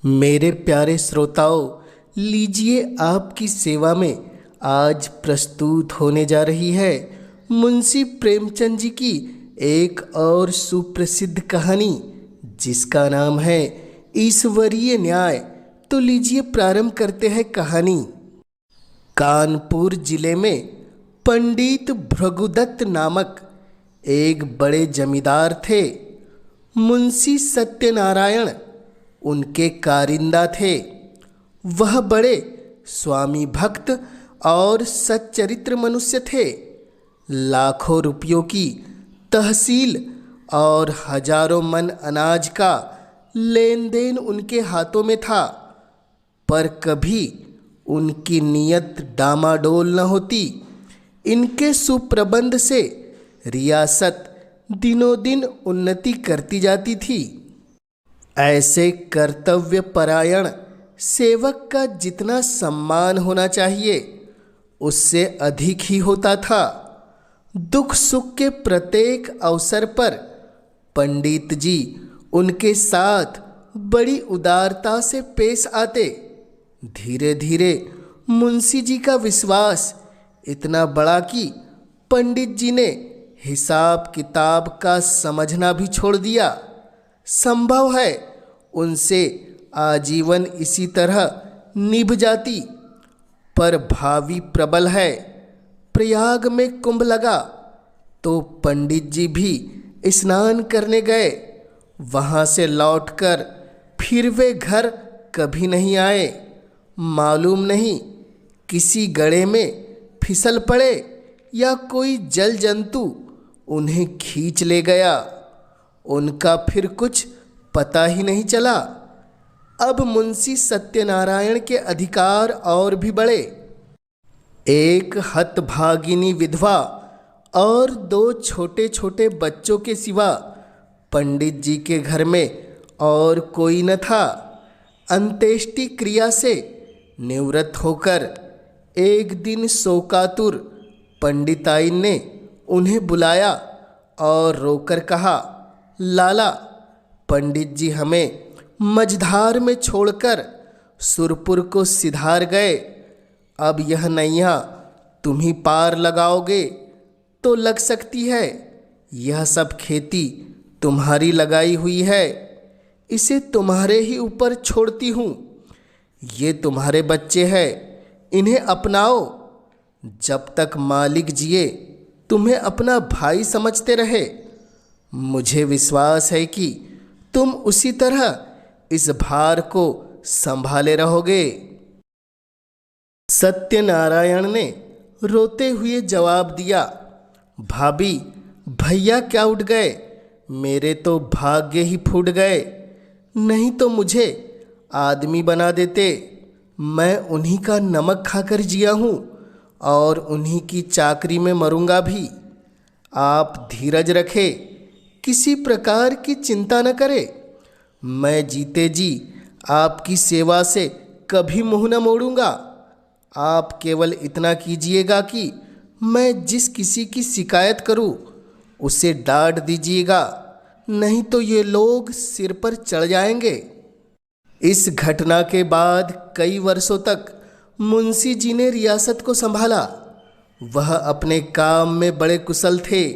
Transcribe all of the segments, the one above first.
मेरे प्यारे श्रोताओं, लीजिए आपकी सेवा में आज प्रस्तुत होने जा रही है मुंशी प्रेमचंद जी की एक और सुप्रसिद्ध कहानी, जिसका नाम है ईश्वरीय न्याय। तो लीजिए प्रारंभ करते हैं कहानी। कानपुर जिले में पंडित भृगुदत्त नामक एक बड़े जमींदार थे। मुंशी सत्यनारायण उनके कारिंदा थे। वह बड़े स्वामी भक्त और सच्चरित्र मनुष्य थे। लाखों रुपयों की तहसील और हजारों मन अनाज का लेन देन उनके हाथों में था, पर कभी उनकी नीयत डामाडोल न होती। इनके सुप्रबंध से रियासत दिनों दिन उन्नति करती जाती थी। ऐसे कर्तव्य परायण सेवक का जितना सम्मान होना चाहिए, उससे अधिक ही होता था। दुख सुख के प्रत्येक अवसर पर पंडित जी उनके साथ बड़ी उदारता से पेश आते। धीरे धीरे मुंशी जी का विश्वास इतना बढ़ा कि पंडित जी ने हिसाब किताब का समझना भी छोड़ दिया। संभव है उनसे आजीवन इसी तरह निभ जाती, पर भावी प्रबल है। प्रयाग में कुंभ लगा तो पंडित जी भी स्नान करने गए। वहाँ से लौटकर फिर वे घर कभी नहीं आए। मालूम नहीं किसी गड्ढे में फिसल पड़े या कोई जल जंतु उन्हें खींच ले गया। उनका फिर कुछ पता ही नहीं चला। अब मुंशी सत्यनारायण के अधिकार और भी बढ़े। एक हतभागिनी विधवा और 2 छोटे छोटे बच्चों के सिवा पंडित जी के घर में और कोई न था। अंत्येष्टि क्रिया से निवृत्त होकर एक दिन शोकातुर पंडिताइन ने उन्हें बुलाया और रोकर कहा, लाला, पंडित जी हमें मझधार में छोड़कर सुरपुर को सिधार गए। अब यह नैया तुम ही पार लगाओगे तो लग सकती है। यह सब खेती तुम्हारी लगाई हुई है, इसे तुम्हारे ही ऊपर छोड़ती हूँ। ये तुम्हारे बच्चे हैं, इन्हें अपनाओ। जब तक मालिक जिए तुम्हें अपना भाई समझते रहे। मुझे विश्वास है कि तुम उसी तरह इस भार को संभाले रहोगे। सत्यनारायण ने रोते हुए जवाब दिया, भाभी, भैया क्या उठ गए? मेरे तो भाग्य ही फूट गए। नहीं तो मुझे आदमी बना देते। मैं उन्हीं का नमक खाकर जिया हूँ और उन्हीं की चाकरी में मरूंगा भी। आप धीरज रखे, किसी प्रकार की चिंता न करे। मैं जीते जी आपकी सेवा से कभी मुंह न मोड़ूंगा। आप केवल इतना कीजिएगा कि मैं जिस किसी की शिकायत करूं उसे डांट दीजिएगा, नहीं तो ये लोग सिर पर चढ़ जाएंगे। इस घटना के बाद कई वर्षों तक मुंशी जी ने रियासत को संभाला। वह अपने काम में बड़े कुशल थे।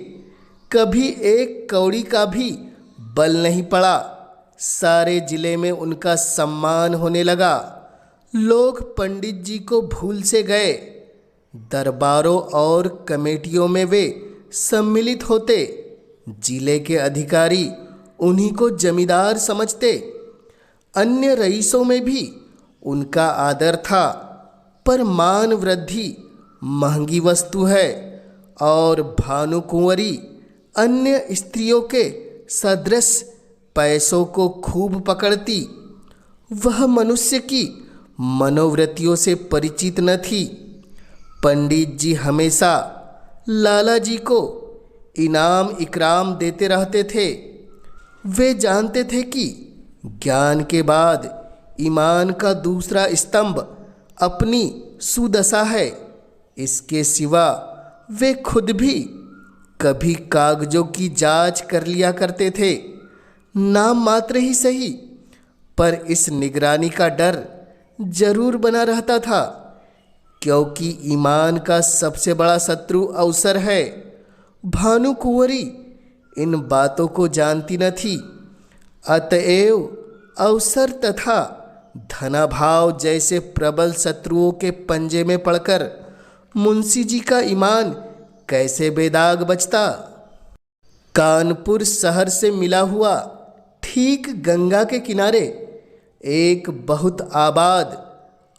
कभी एक कौड़ी का भी बल नहीं पड़ा। सारे जिले में उनका सम्मान होने लगा। लोग पंडित जी को भूल से गए। दरबारों और कमेटियों में वे सम्मिलित होते। जिले के अधिकारी उन्हीं को जमींदार समझते। अन्य रईसों में भी उनका आदर था, पर मान वृद्धि महंगी वस्तु है और भानुकुंवरी अन्य स्त्रियों के सदृश पैसों को खूब पकड़ती। वह मनुष्य की मनोवृत्तियों से परिचित न थी। पंडित जी हमेशा लाला जी को इनाम इकराम देते रहते थे। वे जानते थे कि ज्ञान के बाद ईमान का दूसरा स्तंभ अपनी सुदशा है। इसके सिवा वे खुद भी कभी कागजों की जांच कर लिया करते थे। नाम मात्र ही सही, पर इस निगरानी का डर जरूर बना रहता था, क्योंकि ईमान का सबसे बड़ा शत्रु अवसर है। भानुकुंवरी इन बातों को जानती न थी, अतएव अवसर तथा धनाभाव जैसे प्रबल शत्रुओं के पंजे में पड़कर मुंशी जी का ईमान कैसे बेदाग बचता। कानपुर शहर से मिला हुआ ठीक गंगा के किनारे एक बहुत आबाद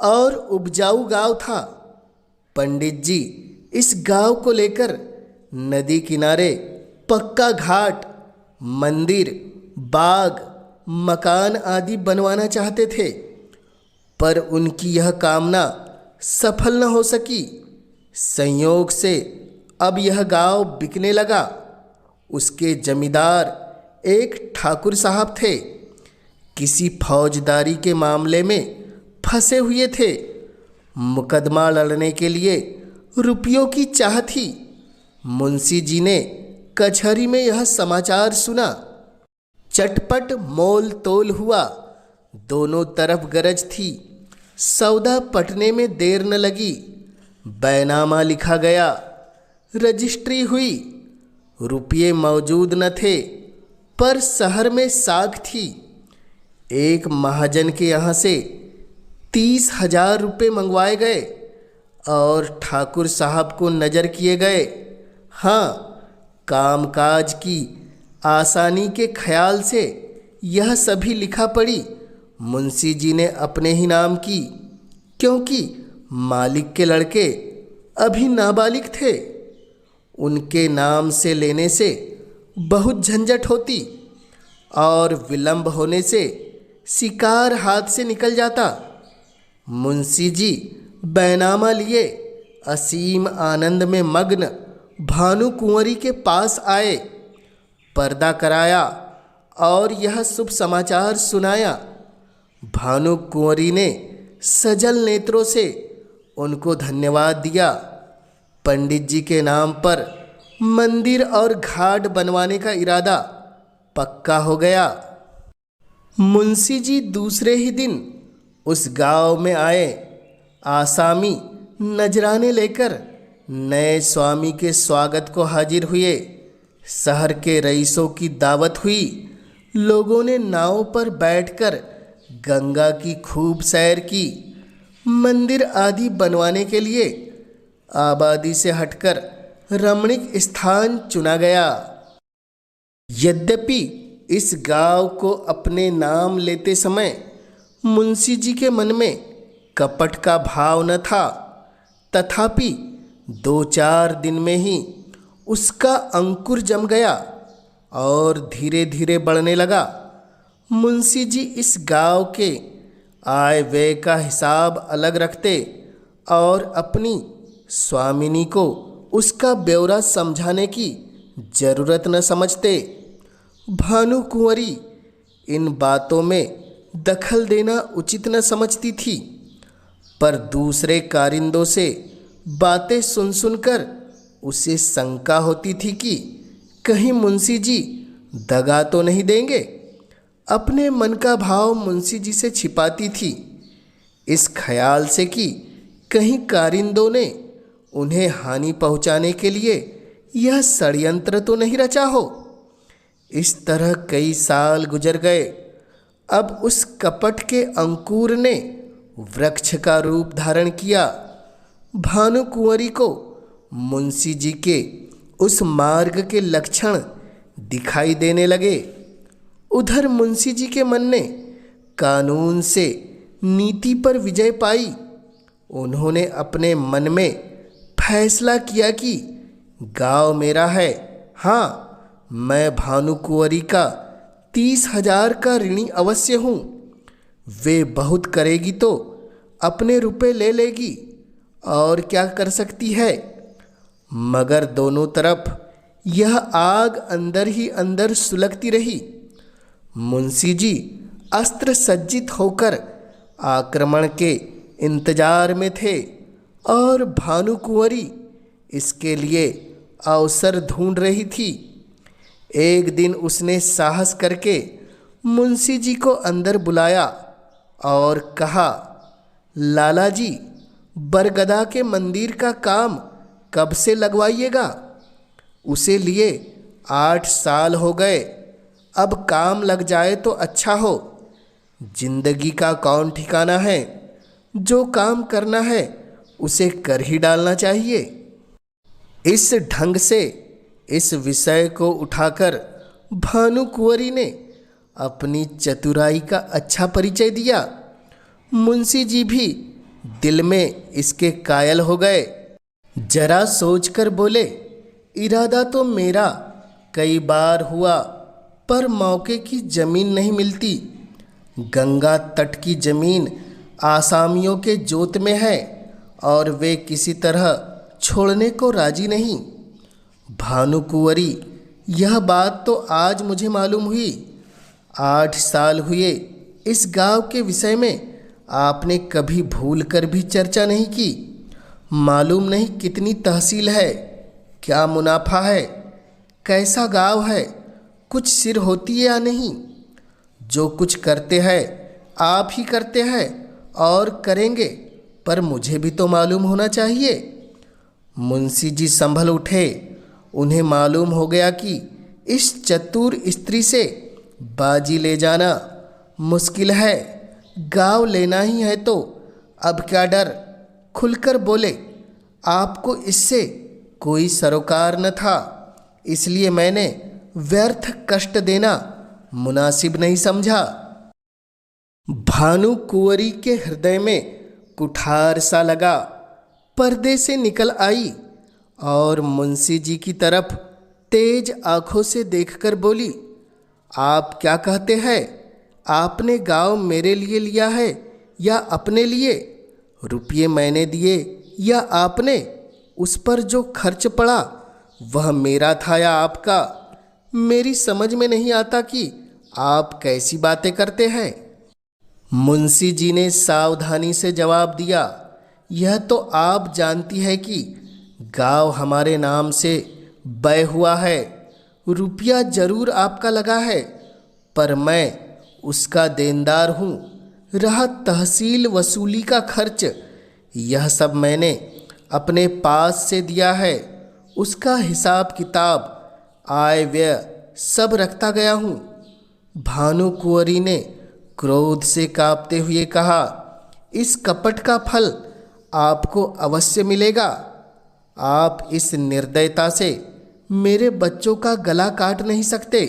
और उपजाऊ गांव था। पंडित जी इस गांव को लेकर नदी किनारे पक्का घाट, मंदिर, बाग, मकान आदि बनवाना चाहते थे, पर उनकी यह कामना सफल न हो सकी। संयोग से अब यह गांव बिकने लगा। उसके जमींदार एक ठाकुर साहब थे, किसी फौजदारी के मामले में फंसे हुए थे। मुकदमा लड़ने के लिए रुपयों की चाह थी। मुंशी जी ने कचहरी में यह समाचार सुना। चटपट मोल तोल हुआ, दोनों तरफ गरज थी। सौदा पटने में देर न लगी। बैनामा लिखा गया, रजिस्ट्री हुई। रुपये मौजूद न थे, पर शहर में साख थी। एक महाजन के यहाँ से 30,000 रुपये मंगवाए गए और ठाकुर साहब को नज़र किए गए। हाँ, कामकाज की आसानी के ख्याल से यह सभी लिखा पड़ी मुंशी जी ने अपने ही नाम की, क्योंकि मालिक के लड़के अभी नाबालिग थे। उनके नाम से लेने से बहुत झंझट होती और विलंब होने से शिकार हाथ से निकल जाता। मुंशी जी बैनामा लिए असीम आनंद में मग्न भानुकुंवरी के पास आए, पर्दा कराया और यह शुभ समाचार सुनाया। भानुकुंवरी ने सजल नेत्रों से उनको धन्यवाद दिया। पंडित जी के नाम पर मंदिर और घाट बनवाने का इरादा पक्का हो गया। मुंशी जी दूसरे ही दिन उस गांव में आए। आसामी नजराने लेकर नए स्वामी के स्वागत को हाजिर हुए। शहर के रईसों की दावत हुई। लोगों ने नाव पर बैठकर गंगा की खूब सैर की। मंदिर आदि बनवाने के लिए आबादी से हटकर रमणीक स्थान चुना गया। यद्यपि इस गांव को अपने नाम लेते समय मुंशी जी के मन में कपट का भाव न था, तथापि 2-4 दिन में ही उसका अंकुर जम गया और धीरे धीरे बढ़ने लगा। मुंशी जी इस गांव के आय व्यय का हिसाब अलग रखते और अपनी स्वामिनी को उसका ब्यौरा समझाने की जरूरत न समझते। भानुकुंवरी इन बातों में दखल देना उचित न समझती थी, पर दूसरे कारिंदों से बातें सुन सुनकर उसे शंका होती थी कि कहीं मुंशी जी दगा तो नहीं देंगे। अपने मन का भाव मुंशी जी से छिपाती थी, इस ख्याल से कि कहीं कारिंदों ने उन्हें हानि पहुंचाने के लिए यह षड्यंत्र तो नहीं रचा हो। इस तरह कई साल गुजर गए। अब उस कपट के अंकुर ने वृक्ष का रूप धारण किया। भानुकुंवरी को मुंशी जी के उस मार्ग के लक्षण दिखाई देने लगे। उधर मुंशी जी के मन ने कानून से नीति पर विजय पाई। उन्होंने अपने मन में फैसला किया कि गांव मेरा है। हाँ, मैं भानुकुंवरी का 30,000 का ऋणी अवश्य हूँ। वे बहुत करेगी तो अपने रुपए ले लेगी और क्या कर सकती है। मगर दोनों तरफ यह आग अंदर ही अंदर सुलगती रही। मुंशी जी अस्त्र सज्जित होकर आक्रमण के इंतजार में थे और भानुकुंवरी इसके लिए अवसर ढूंढ रही थी। एक दिन उसने साहस करके मुंशी जी को अंदर बुलाया और कहा, लाला जी, बरगदा के मंदिर का काम कब से लगवाइएगा? उसे लिए 8 साल हो गए। अब काम लग जाए तो अच्छा हो। जिंदगी का कौन ठिकाना है? जो काम करना है उसे कर ही डालना चाहिए। इस ढंग से इस विषय को उठाकर भानुकुँवरी ने अपनी चतुराई का अच्छा परिचय दिया। मुंशी जी भी दिल में इसके कायल हो गए। जरा सोचकर बोले, इरादा तो मेरा कई बार हुआ, पर मौके की जमीन नहीं मिलती। गंगा तट की जमीन आसामियों के जोत में है और वे किसी तरह छोड़ने को राजी नहीं। भानुकुँवरी, यह बात तो आज मुझे मालूम हुई। 8 साल हुए इस गांव के विषय में आपने कभी भूल कर भी चर्चा नहीं की। मालूम नहीं कितनी तहसील है, क्या मुनाफा है, कैसा गांव है, कुछ सिर होती है या नहीं। जो कुछ करते हैं आप ही करते हैं और करेंगे, पर मुझे भी तो मालूम होना चाहिए। मुंशी जी संभल उठे। उन्हें मालूम हो गया कि इस चतुर स्त्री से बाजी ले जाना मुश्किल है। गाँव लेना ही है तो अब क्या डर। खुलकर बोले, आपको इससे कोई सरोकार न था, इसलिए मैंने व्यर्थ कष्ट देना मुनासिब नहीं समझा। भानुकुँवरी के हृदय में कुठार सा लगा। पर्दे से निकल आई और मुंशी जी की तरफ तेज आंखों से देखकर बोली, आप क्या कहते हैं? आपने गांव मेरे लिए लिया है या अपने लिए? रुपये मैंने दिए या आपने? उस पर जो खर्च पड़ा वह मेरा था या आपका? मेरी समझ में नहीं आता कि आप कैसी बातें करते हैं। मुंशी जी ने सावधानी से जवाब दिया, यह तो आप जानती है कि गांव हमारे नाम से बै हुआ है। रुपया जरूर आपका लगा है, पर मैं उसका देनदार हूँ। रहा तहसील वसूली का खर्च, यह सब मैंने अपने पास से दिया है। उसका हिसाब किताब, आय व्यय सब रखता गया हूँ। भानुकुँवरी ने क्रोध से कांपते हुए कहा, इस कपट का फल आपको अवश्य मिलेगा। आप इस निर्दयता से मेरे बच्चों का गला काट नहीं सकते।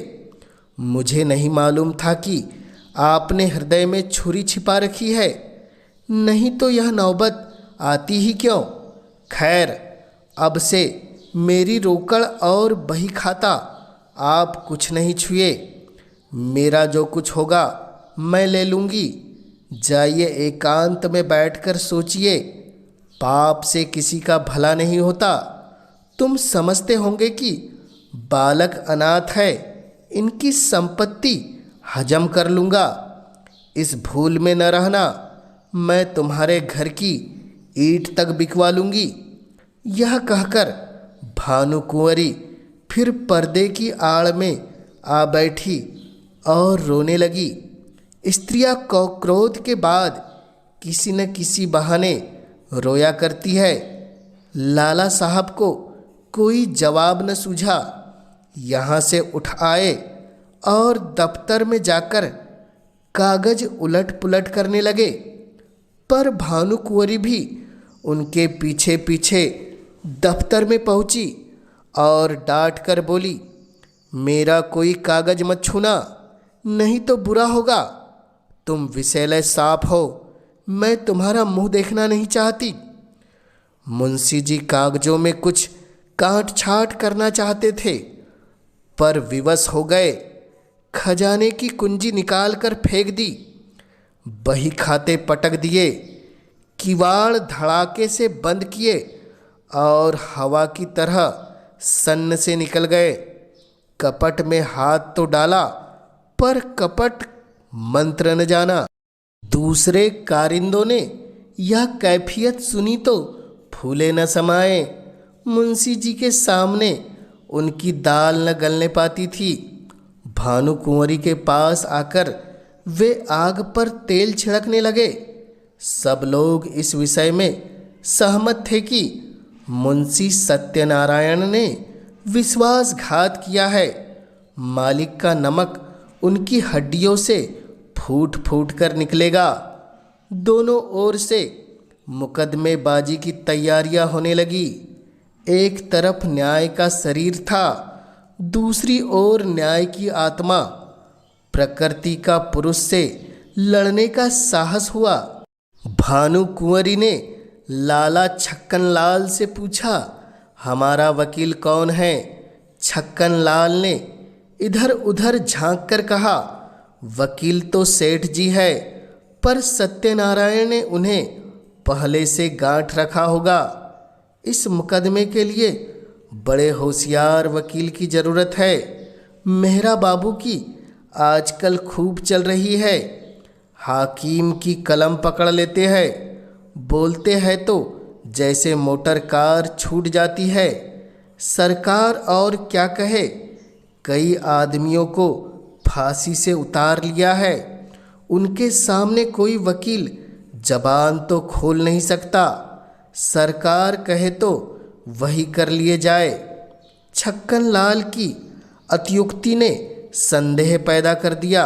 मुझे नहीं मालूम था कि आपने हृदय में छुरी छिपा रखी है, नहीं तो यह नौबत आती ही क्यों। खैर, अब से मेरी रोकड़ और बही खाता आप कुछ नहीं छुए। मेरा जो कुछ होगा मैं ले लूँगी। जाइए एकांत में बैठकर सोचिए। पाप से किसी का भला नहीं होता। तुम समझते होंगे कि बालक अनाथ है, इनकी संपत्ति हजम कर लूँगा। इस भूल में न रहना, मैं तुम्हारे घर की ईंट तक बिकवा लूँगी। यह कहकर भानुकुँवरी फिर पर्दे की आड़ में आ बैठी और रोने लगी। स्त्रियां क्रोध के बाद किसी न किसी बहाने रोया करती है। लाला साहब को कोई जवाब न सूझा। यहाँ से उठ आए और दफ्तर में जाकर कागज उलट पुलट करने लगे, पर भानुकुँवरी भी उनके पीछे पीछे दफ्तर में पहुंची और डांट कर बोली, मेरा कोई कागज मत छूना, नहीं तो बुरा होगा। तुम विषैले सांप हो, मैं तुम्हारा मुंह देखना नहीं चाहती। मुंशी जी कागजों में कुछ काट छाट करना चाहते थे, पर विवश हो गए। खजाने की कुंजी निकालकर फेंक दी। बही खाते पटक दिए। किवाड़ धड़ाके से बंद किए और हवा की तरह सन्न से निकल गए। कपट में हाथ तो डाला, पर कपट मंत्र न जाना। दूसरे कारिंदों ने यह कैफियत सुनी तो फूले न समाए। मुंशी जी के सामने उनकी दाल न गलने पाती थी। भानुकुंवरी के पास आकर वे आग पर तेल छिड़कने लगे। सब लोग इस विषय में सहमत थे कि मुंशी सत्यनारायण ने विश्वासघात किया है। मालिक का नमक उनकी हड्डियों से फूट फूट कर निकलेगा। दोनों ओर से मुकदमेबाजी की तैयारियां होने लगी। एक तरफ न्याय का शरीर था, दूसरी ओर न्याय की आत्मा। प्रकृति का पुरुष से लड़ने का साहस हुआ। भानुकुंवरी ने लाला छक्कनलाल से पूछा, हमारा वकील कौन है? छक्कनलाल ने इधर उधर झांक कर कहा, वकील तो सेठ जी है, पर सत्यनारायण ने उन्हें पहले से गांठ रखा होगा। इस मुकदमे के लिए बड़े होशियार वकील की ज़रूरत है। मेहरा बाबू की आजकल खूब चल रही है। हाकिम की कलम पकड़ लेते हैं, बोलते हैं तो जैसे मोटर कार छूट जाती है। सरकार और क्या कहे, कई आदमियों को फांसी से उतार लिया है। उनके सामने कोई वकील जबान तो खोल नहीं सकता। सरकार कहे तो वही कर लिए जाए। छक्कनलाल की अत्युक्ति ने संदेह पैदा कर दिया।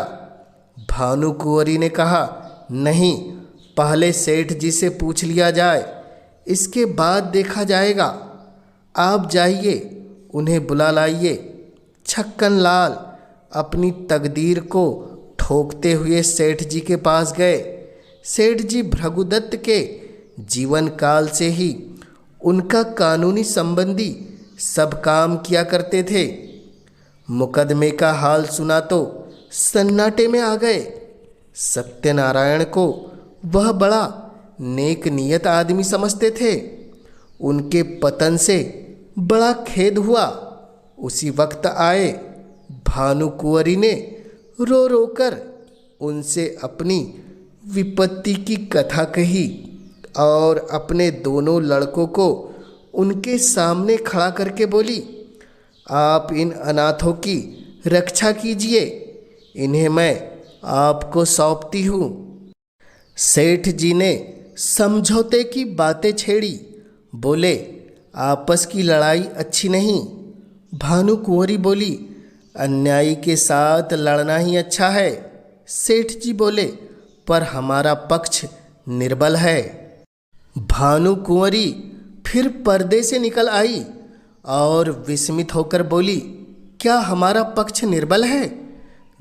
भानुकुंवरी ने कहा, नहीं, पहले सेठ जी से पूछ लिया जाए, इसके बाद देखा जाएगा। आप जाइए, उन्हें बुला लाइए। छक्कनलाल अपनी तकदीर को ठोकते हुए सेठ जी के पास गए। सेठ जी भृगुदत्त के जीवन काल से ही उनका कानूनी संबंधी सब काम किया करते थे। मुकदमे का हाल सुना तो सन्नाटे में आ गए। सत्यनारायण को वह बड़ा नेक नियत आदमी समझते थे। उनके पतन से बड़ा खेद हुआ। उसी वक्त आए। भानुकुंवरी ने रो रो कर उनसे अपनी विपत्ति की कथा कही और अपने दोनों लड़कों को उनके सामने खड़ा करके बोली, आप इन अनाथों की रक्षा कीजिए, इन्हें मैं आपको सौंपती हूँ। सेठ जी ने समझौते की बातें छेड़ी। बोले, आपस की लड़ाई अच्छी नहीं। भानुकुंवरी बोली, अन्यायी के साथ लड़ना ही अच्छा है। सेठ जी बोले, पर हमारा पक्ष निर्बल है। भानुकुंवरी फिर पर्दे से निकल आई और विस्मित होकर बोली, क्या हमारा पक्ष निर्बल है?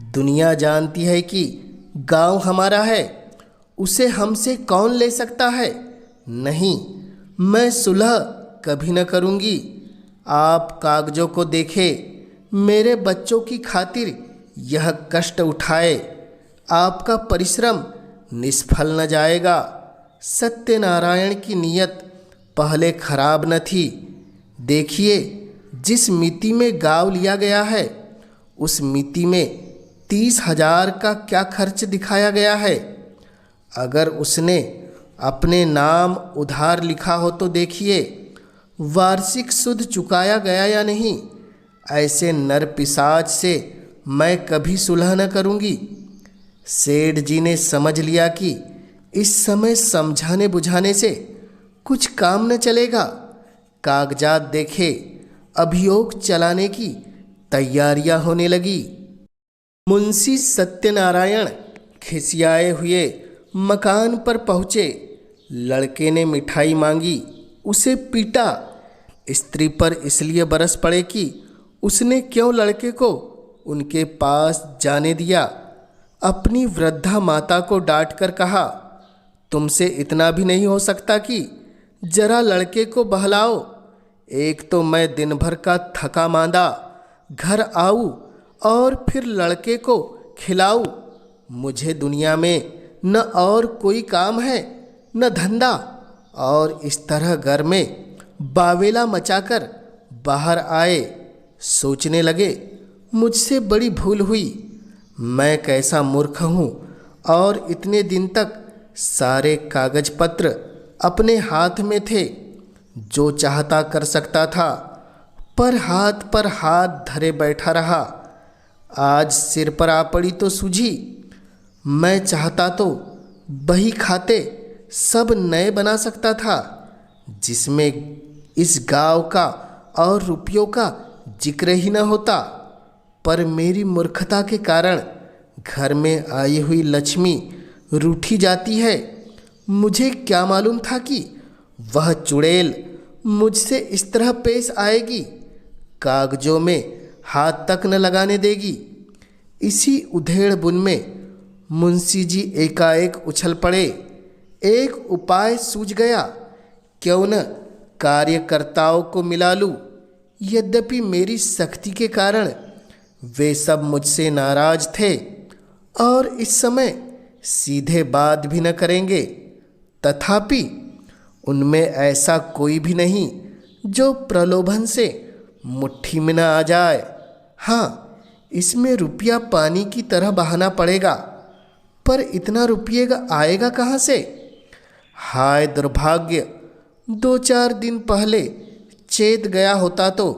दुनिया जानती है कि गांव हमारा है, उसे हमसे कौन ले सकता है? नहीं, मैं सुलह कभी न करूँगी। आप कागजों को देखें, मेरे बच्चों की खातिर यह कष्ट उठाए, आपका परिश्रम निष्फल न जाएगा। सत्यनारायण की नीयत पहले खराब न थी। देखिए, जिस मिति में गाँव लिया गया है, उस मिति में 30,000 का क्या खर्च दिखाया गया है। अगर उसने अपने नाम उधार लिखा हो तो देखिए, वार्षिक सुध चुकाया गया या नहीं। ऐसे नर पिशाच से मैं कभी सुलह न करूँगी। सेठ जी ने समझ लिया कि इस समय समझाने बुझाने से कुछ काम न चलेगा। कागजात देखे, अभियोग चलाने की तैयारियां होने लगी। मुंशी सत्यनारायण खिसियाए हुए मकान पर पहुँचे। लड़के ने मिठाई मांगी, उसे पीटा। स्त्री पर इसलिए बरस पड़े कि उसने क्यों लड़के को उनके पास जाने दिया। अपनी वृद्धा माता को डांट कर कहा, तुमसे इतना भी नहीं हो सकता कि जरा लड़के को बहलाओ। एक तो मैं दिन भर का थका मांदा घर आऊँ और फिर लड़के को खिलाऊँ। मुझे दुनिया में न और कोई काम है न धंधा, और इस तरह घर में बावेला मचाकर बाहर आए। सोचने लगे, मुझसे बड़ी भूल हुई। मैं कैसा मूर्ख हूँ, और इतने दिन तक सारे कागज पत्र अपने हाथ में थे। जो चाहता कर सकता था, पर हाथ धरे बैठा रहा। आज सिर पर आ पड़ी तो सूझी। मैं चाहता तो बही खाते सब नए बना सकता था, जिसमें इस गांव का और रुपयों का जिक्र ही न होता। पर मेरी मूर्खता के कारण घर में आई हुई लक्ष्मी रूठी जाती है। मुझे क्या मालूम था कि वह चुड़ैल मुझसे इस तरह पेश आएगी, कागजों में हाथ तक न लगाने देगी। इसी उधेड़ बुन में मुंशी जी एकाएक उछल पड़े। एक उपाय सूझ गया, क्यों न कार्यकर्ताओं को मिला लूं। यद्यपि मेरी सख्ती के कारण वे सब मुझसे नाराज थे और इस समय सीधे बात भी न करेंगे, तथापि उनमें ऐसा कोई भी नहीं जो प्रलोभन से मुट्ठी में न आ जाए। हाँ, इसमें रुपया पानी की तरह बहाना पड़ेगा, पर इतना रुपये आएगा कहाँ से? हाय दुर्भाग्य! 2-4 दिन पहले चेत गया होता तो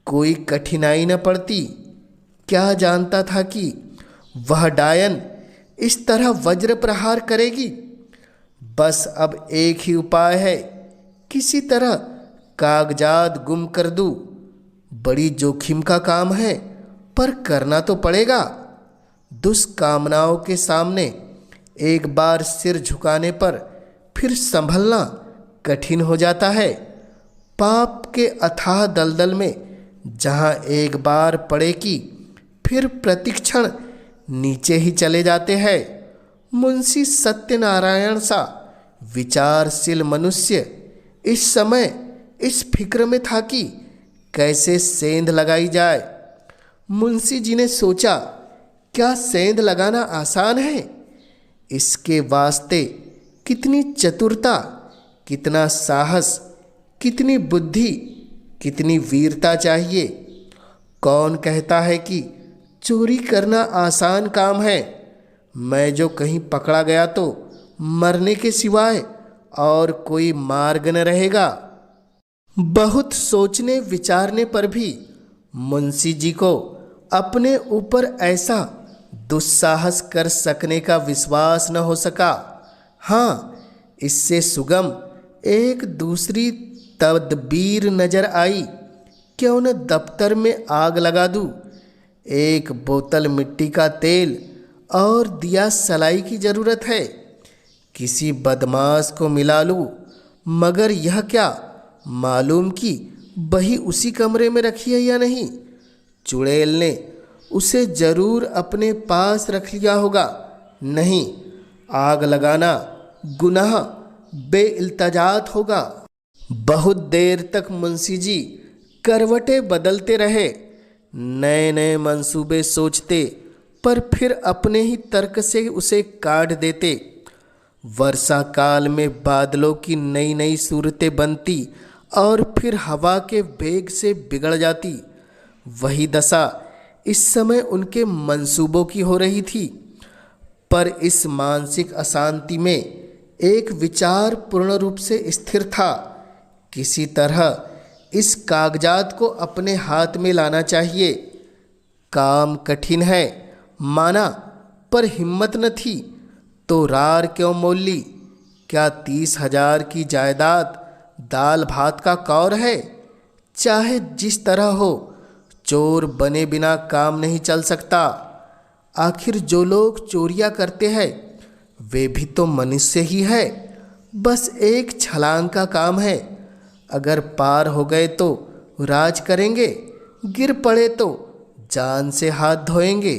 कोई कठिनाई न पड़ती। क्या जानता था कि वह डायन इस तरह वज्र प्रहार करेगी। बस अब एक ही उपाय है, किसी तरह कागजात गुम कर दूं। बड़ी जोखिम का काम है, पर करना तो पड़ेगा। दुष्कामनाओं के सामने एक बार सिर झुकाने पर फिर संभलना कठिन हो जाता है। पाप के अथाह दलदल में जहाँ एक बार पड़े कि फिर प्रतिक्षण नीचे ही चले जाते हैं। मुंशी सत्यनारायण सा विचारशील मनुष्य इस समय इस फिक्र में था कि कैसे सेंध लगाई जाए। मुंशी जी ने सोचा, क्या सेंध लगाना आसान है? इसके वास्ते कितनी चतुरता, कितना साहस, कितनी बुद्धि, कितनी वीरता चाहिए। कौन कहता है कि चोरी करना आसान काम है? मैं जो कहीं पकड़ा गया तो मरने के सिवाय और कोई मार्ग न रहेगा। बहुत सोचने विचारने पर भी मुंशी जी को अपने ऊपर ऐसा दुस्साहस कर सकने का विश्वास न हो सका। हाँ, इससे सुगम एक दूसरी तदबीर नजर आई। क्यों न दफ्तर में आग लगा दूं। एक बोतल मिट्टी का तेल और दिया सलाई की जरूरत है। किसी बदमाश को मिला लूं, मगर यह क्या मालूम कि बही उसी कमरे में रखी है या नहीं। चुड़ैल ने उसे जरूर अपने पास रख लिया होगा। नहीं, आग लगाना गुनाह बेइल्तजात होगा। बहुत देर तक मुंशी जी करवटें बदलते रहे, नए नए मंसूबे सोचते, पर फिर अपने ही तर्क से उसे काट देते। वर्षा काल में बादलों की नई नई सूरतें बनती और फिर हवा के वेग से बिगड़ जाती। वही दशा इस समय उनके मंसूबों की हो रही थी। पर इस मानसिक अशांति में एक विचार पूर्ण रूप से स्थिर था। किसी तरह इस कागजात को अपने हाथ में लाना चाहिए। काम कठिन है माना, पर हिम्मत न थी तो रार क्यों मोल ली। क्या 30,000 की जायदाद दाल भात का कौर है? चाहे जिस तरह हो, चोर बने बिना काम नहीं चल सकता। आखिर जो लोग चोरियां करते हैं वे भी तो मनुष्य ही है। बस एक छलांग का काम है। अगर पार हो गए तो राज करेंगे, गिर पड़े तो जान से हाथ धोएंगे।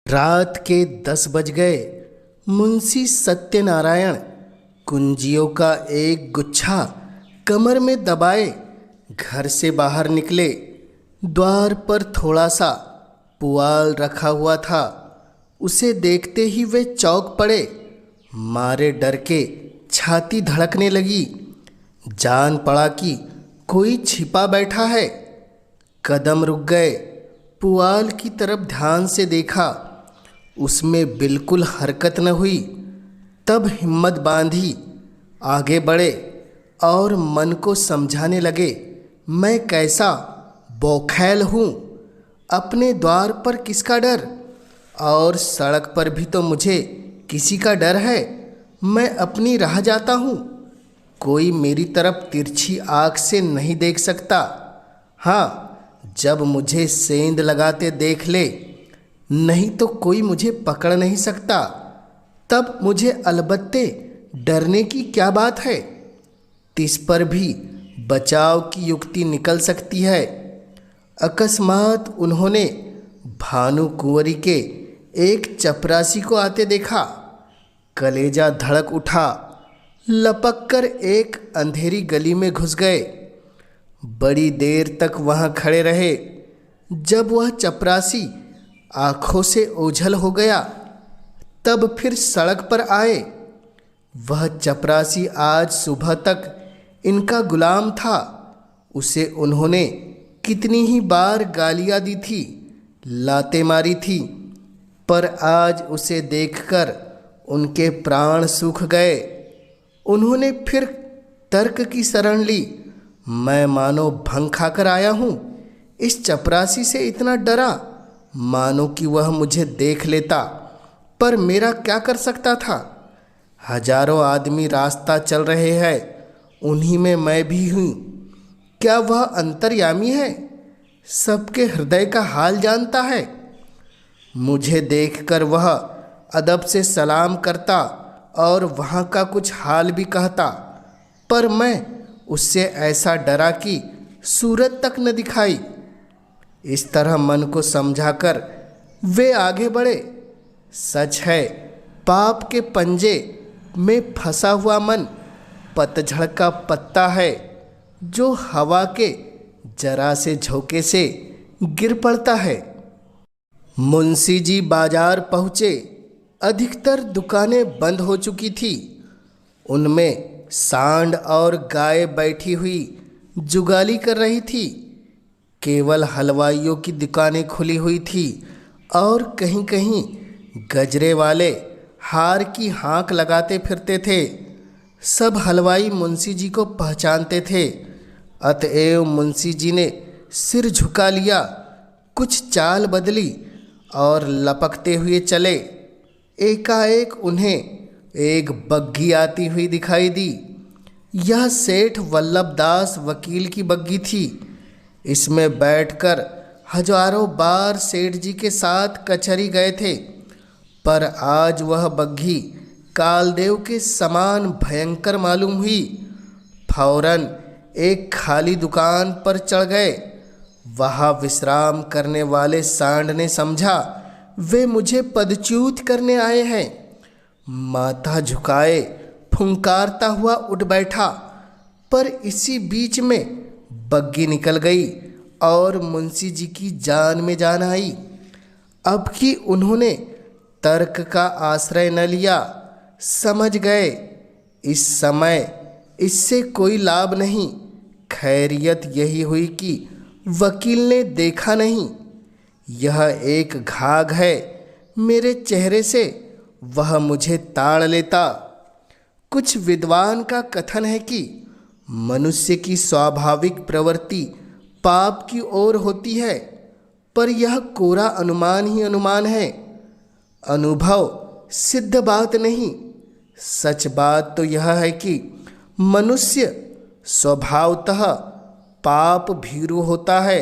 रात के 10 बज गए। मुंशी सत्यनारायण कुंजियों का एक गुच्छा कमर में दबाए घर से बाहर निकले। द्वार पर थोड़ा सा पुआल रखा हुआ था। उसे देखते ही वे चौंक पड़े। मारे डर के छाती धड़कने लगी। जान पड़ा कि कोई छिपा बैठा है। कदम रुक गए। पुआल की तरफ ध्यान से देखा, उसमें बिल्कुल हरकत न हुई। तब हिम्मत बांधी आगे बढ़े और मन को समझाने लगे, मैं कैसा बौखैल हूँ। अपने द्वार पर किसका डर? और सड़क पर भी तो मुझे किसी का डर है। मैं अपनी राह जाता हूँ, कोई मेरी तरफ तिरछी आँख से नहीं देख सकता। हाँ, जब मुझे सेंध लगाते देख ले, नहीं तो कोई मुझे पकड़ नहीं सकता। तब मुझे अलबत्ते डरने की क्या बात है? तिस पर भी बचाव की युक्ति निकल सकती है। अकस्मात उन्होंने भानु कुंवरी के एक चपरासी को आते देखा। कलेजा धड़क उठा। लपक कर एक अंधेरी गली में घुस गए। बड़ी देर तक वहाँ खड़े रहे। जब वह चपरासी आँखों से ओझल हो गया, तब फिर सड़क पर आए। वह चपरासी आज सुबह तक इनका गुलाम था। उसे उन्होंने कितनी ही बार गालियाँ दी थी, लातें मारी थी, पर आज उसे देखकर उनके प्राण सूख गए। उन्होंने फिर तर्क की शरण ली। मैं मानो भंग खाकर आया हूँ। इस चपरासी से इतना डरा मानो कि वह मुझे देख लेता, पर मेरा क्या कर सकता था? हजारों आदमी रास्ता चल रहे हैं, उन्हीं में मैं भी हूँ। क्या वह अंतर्यामी है? सबके हृदय का हाल जानता है। मुझे देखकर वह अदब से सलाम करता और वहाँ का कुछ हाल भी कहता, पर मैं उससे ऐसा डरा कि सूरत तक न दिखाई। इस तरह मन को समझाकर वे आगे बढ़े। सच है, पाप के पंजे में फंसा हुआ मन पतझड़ का पत्ता है, जो हवा के जरा से झोंके से गिर पड़ता है। मुंशी जी बाजार पहुँचे। अधिकतर दुकानें बंद हो चुकी थी। उनमें सांड और गाय बैठी हुई जुगाली कर रही थी। केवल हलवाइयों की दुकानें खुली हुई थी और कहीं कहीं गजरे वाले हार की हाँक लगाते फिरते थे। सब हलवाई मुंशी जी को पहचानते थे, अतएव मुंशी जी ने सिर झुका लिया, कुछ चाल बदली और लपकते हुए चले। एकाएक उन्हें एक बग्घी आती हुई दिखाई दी। यह सेठ वल्लभदास वकील की बग्घी थी। इसमें बैठकर हजारों बार सेठ जी के साथ कचहरी गए थे, पर आज वह बग्घी कालदेव के समान भयंकर मालूम हुई। फौरन एक खाली दुकान पर चढ़ गए। वहाँ विश्राम करने वाले सांड ने समझा वे मुझे पदच्युत करने आए हैं। माथा झुकाए फुंकारता हुआ उठ बैठा, पर इसी बीच में बग्घी निकल गई और मुंशी जी की जान में जान आई। अब कि उन्होंने तर्क का आश्रय न लिया, समझ गए इस समय इससे कोई लाभ नहीं। खैरियत यही हुई कि वकील ने देखा नहीं। यह एक घाघ है मेरे चेहरे से, वह मुझे ताड़ लेता। कुछ विद्वान का कथन है कि मनुष्य की स्वाभाविक प्रवृत्ति पाप की ओर होती है, पर यह कोरा अनुमान ही अनुमान है, अनुभव सिद्ध बात नहीं। सच बात तो यह है कि मनुष्य स्वभावतः पाप भीरु होता है,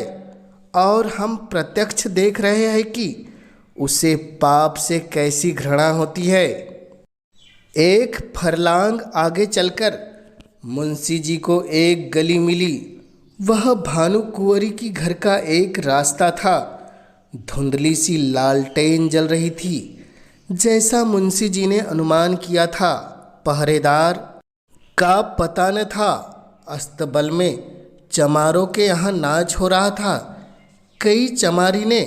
और हम प्रत्यक्ष देख रहे हैं कि उसे पाप से कैसी घृणा होती है। एक फरलांग आगे चलकर मुंशी जी को एक गली मिली। वह भानु कुंवरी की घर का एक रास्ता था। धुंधली सी लालटेन जल रही थी, जैसा मुंशी जी ने अनुमान किया था। पहरेदार का पता न था। अस्तबल में चमारों के यहाँ नाच हो रहा था। कई चमारी ने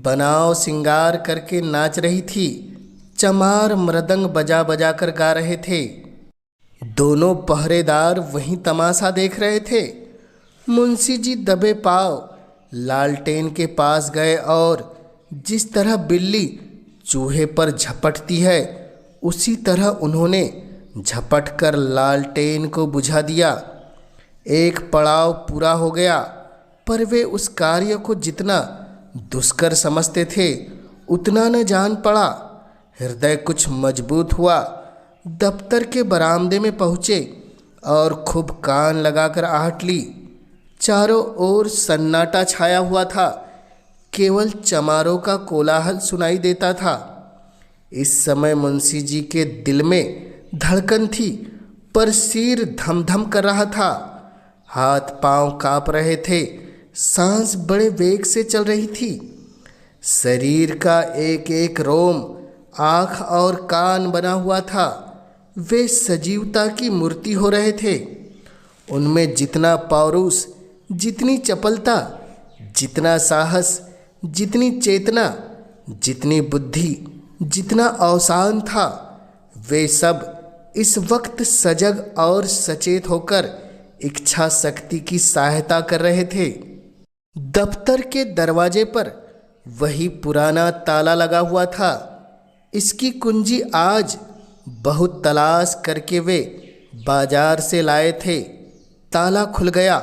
बनाव सिंगार करके नाच रही थी। चमार मृदंग बजा बजा कर गा रहे थे। दोनों पहरेदार वहीं तमाशा देख रहे थे। मुंशी जी दबे पांव लालटेन के पास गए और जिस तरह बिल्ली चूहे पर झपटती है, उसी तरह उन्होंने झपट कर लालटेन को बुझा दिया। एक पड़ाव पूरा हो गया, पर वे उस कार्य को जितना दुष्कर समझते थे उतना न जान पड़ा। हृदय कुछ मजबूत हुआ। दफ्तर के बरामदे में पहुँचे और खूब कान लगाकर आहट ली। चारों ओर सन्नाटा छाया हुआ था। केवल चमारों का कोलाहल सुनाई देता था। इस समय मुंशी जी के दिल में धड़कन थी, पर सिर धम-धम कर रहा था। हाथ पांव कांप रहे थे। सांस बड़े वेग से चल रही थी। शरीर का एक एक रोम, आँख और कान बना हुआ था। वे सजीवता की मूर्ति हो रहे थे। उनमें जितना पौरुष, जितनी चपलता, जितना साहस, जितनी चेतना, जितनी बुद्धि, जितना अवसान था, वे सब इस वक्त सजग और सचेत होकर इच्छा शक्ति की सहायता कर रहे थे। दफ्तर के दरवाजे पर वही पुराना ताला लगा हुआ था। इसकी कुंजी आज बहुत तलाश करके वे बाजार से लाए थे। ताला खुल गया।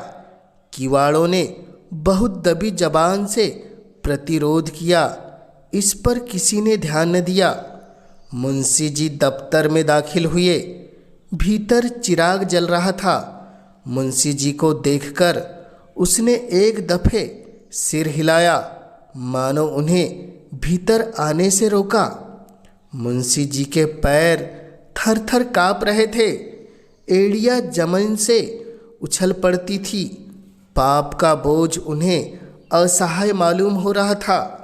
किवाड़ों ने बहुत दबी जबान से प्रतिरोध किया। इस पर किसी ने ध्यान न दिया। मुंशी जी दफ्तर में दाखिल हुए। भीतर चिराग जल रहा था। मुंशी जी को देखकर उसने एक दफे सिर हिलाया, मानो उन्हें भीतर आने से रोका। मुंशी जी के पैर थर थर काँप रहे थे। एड़ियाँ जमीन से उछल पड़ती थी। पाप का बोझ उन्हें असहाय मालूम हो रहा था।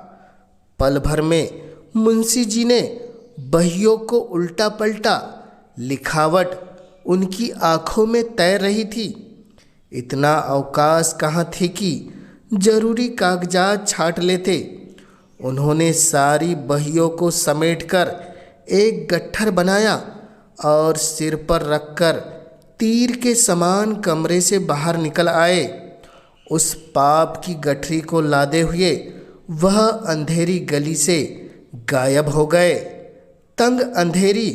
पल भर में मुंशी जी ने बहियों को उल्टा पलटा। लिखावट उनकी आंखों में तैर रही थी। इतना अवकाश कहाँ थी कि जरूरी कागजात छांट लेते। उन्होंने सारी बहियों को समेटकर एक गट्ठर बनाया और सिर पर रखकर तीर के समान कमरे से बाहर निकल आए। उस पाप की गठरी को लादे हुए वह अंधेरी गली से गायब हो गए। तंग अंधेरी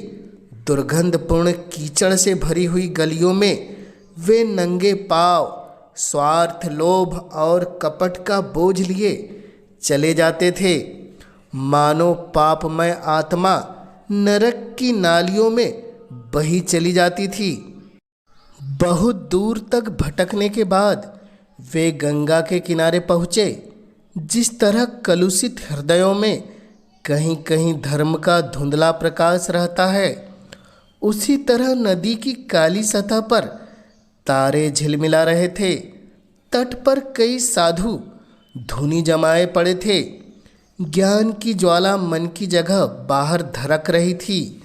दुर्गंधपूर्ण कीचड़ से भरी हुई गलियों में वे नंगे पांव स्वार्थ, लोभ और कपट का बोझ लिए चले जाते थे। मानो पापमय आत्मा नरक की नालियों में बही चली जाती थी। बहुत दूर तक भटकने के बाद वे गंगा के किनारे पहुँचे। जिस तरह कलुषित हृदयों में कहीं कहीं धर्म का धुंधला प्रकाश रहता है, उसी तरह नदी की काली सतह पर तारे झिलमिला रहे थे। तट पर कई साधु धुनी जमाए पड़े थे। ज्ञान की ज्वाला मन की जगह बाहर धड़क रही थी।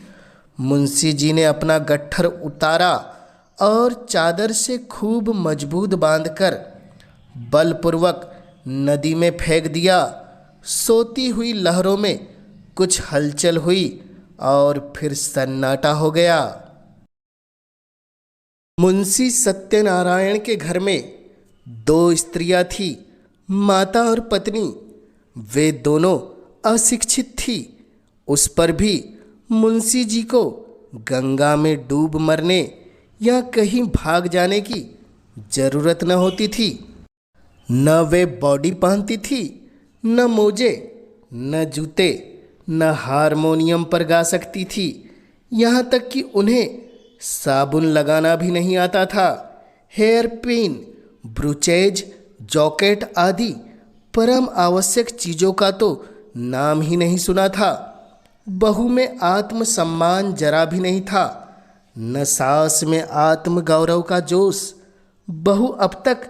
मुंशी जी ने अपना गट्ठर उतारा और चादर से खूब मजबूत बांधकर बलपूर्वक नदी में फेंक दिया। सोती हुई लहरों में कुछ हलचल हुई और फिर सन्नाटा हो गया। मुंशी सत्यनारायण के घर में दो स्त्रियां थी, माता और पत्नी। वे दोनों अशिक्षित थी। उस पर भी मुंशी जी को गंगा में डूब मरने या कहीं भाग जाने की जरूरत न होती थी। न वे बॉडी पहनती थी, न मोजे, न जूते, न हारमोनियम पर गा सकती थी। यहाँ तक कि उन्हें साबुन लगाना भी नहीं आता था। हेयर पिन, ब्रूचेज, जॉकेट आदि परम आवश्यक चीज़ों का तो नाम ही नहीं सुना था। बहू में आत्मसम्मान जरा भी नहीं था, न सास में आत्मगौरव का जोश। बहू अब तक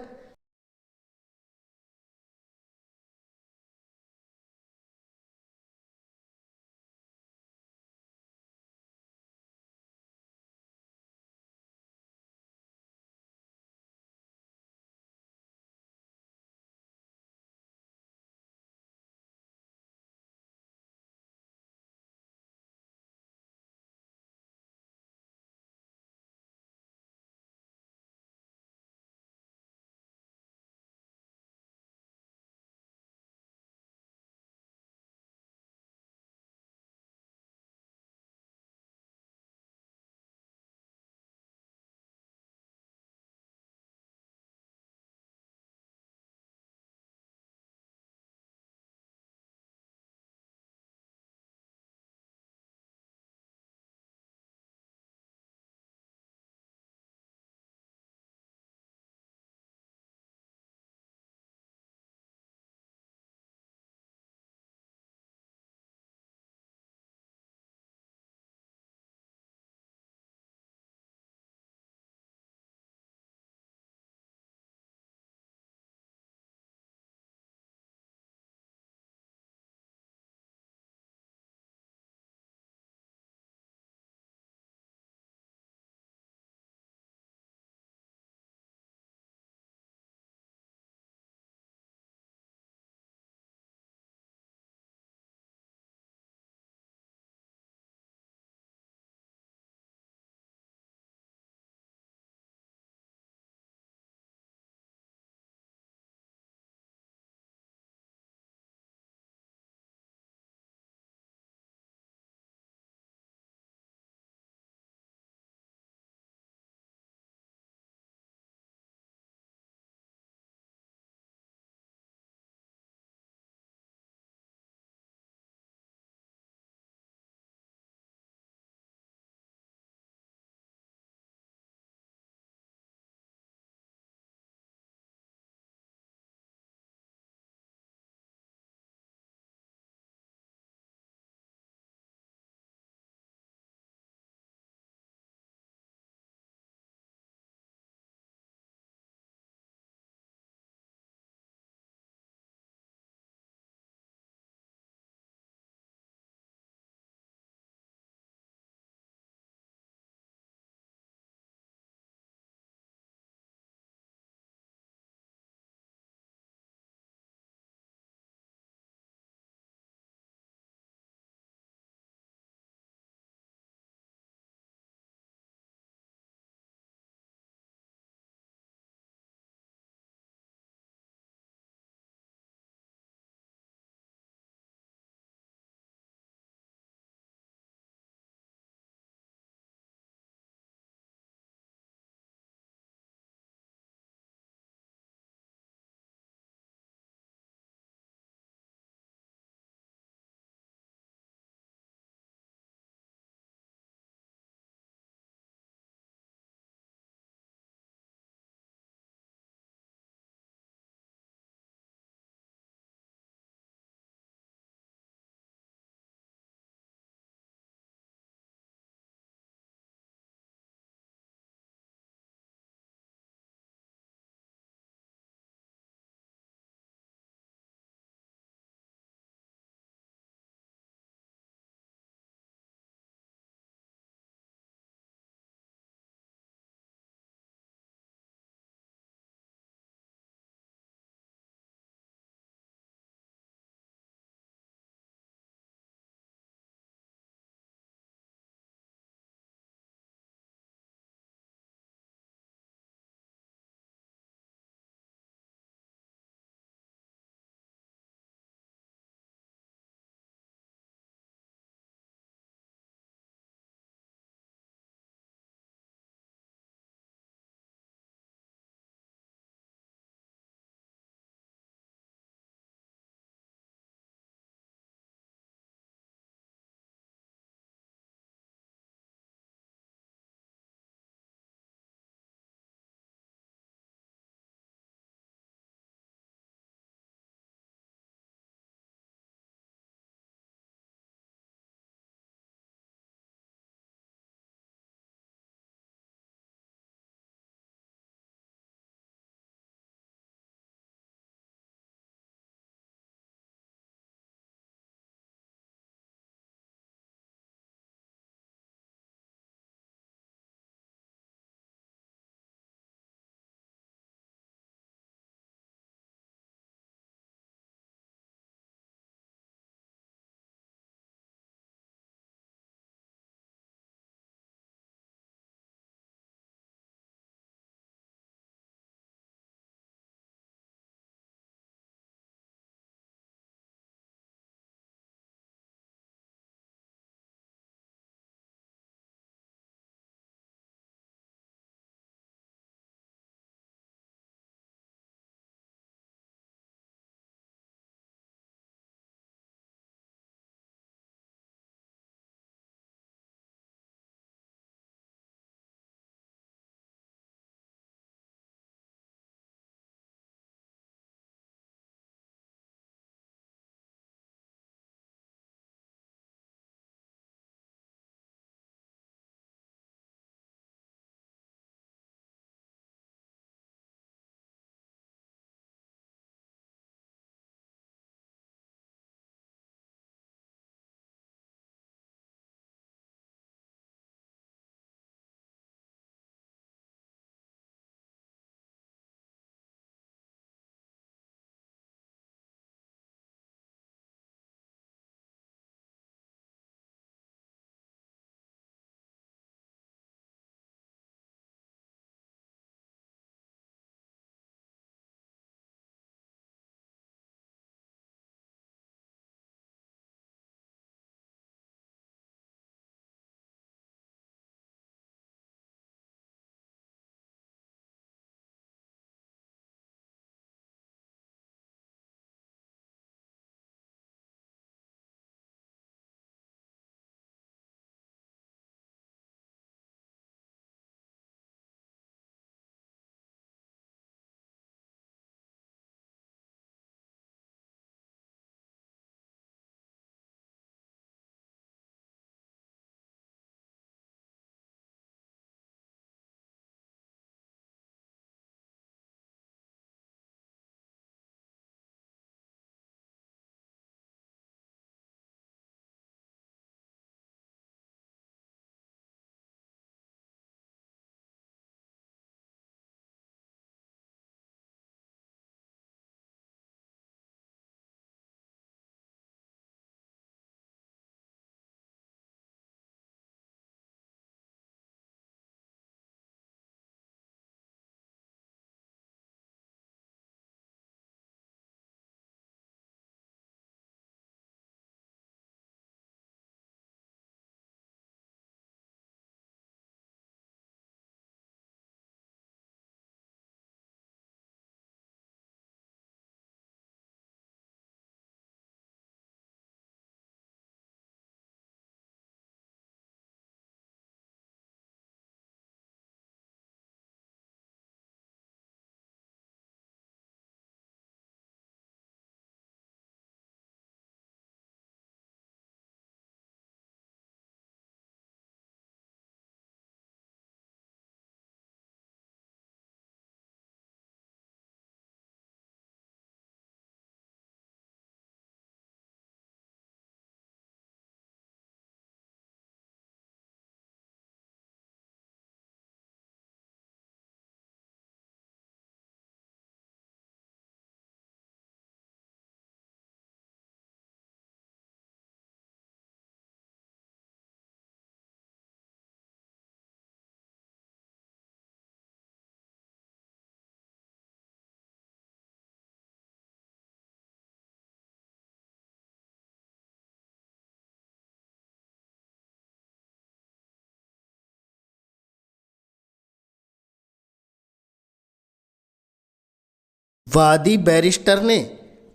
वादी बैरिस्टर ने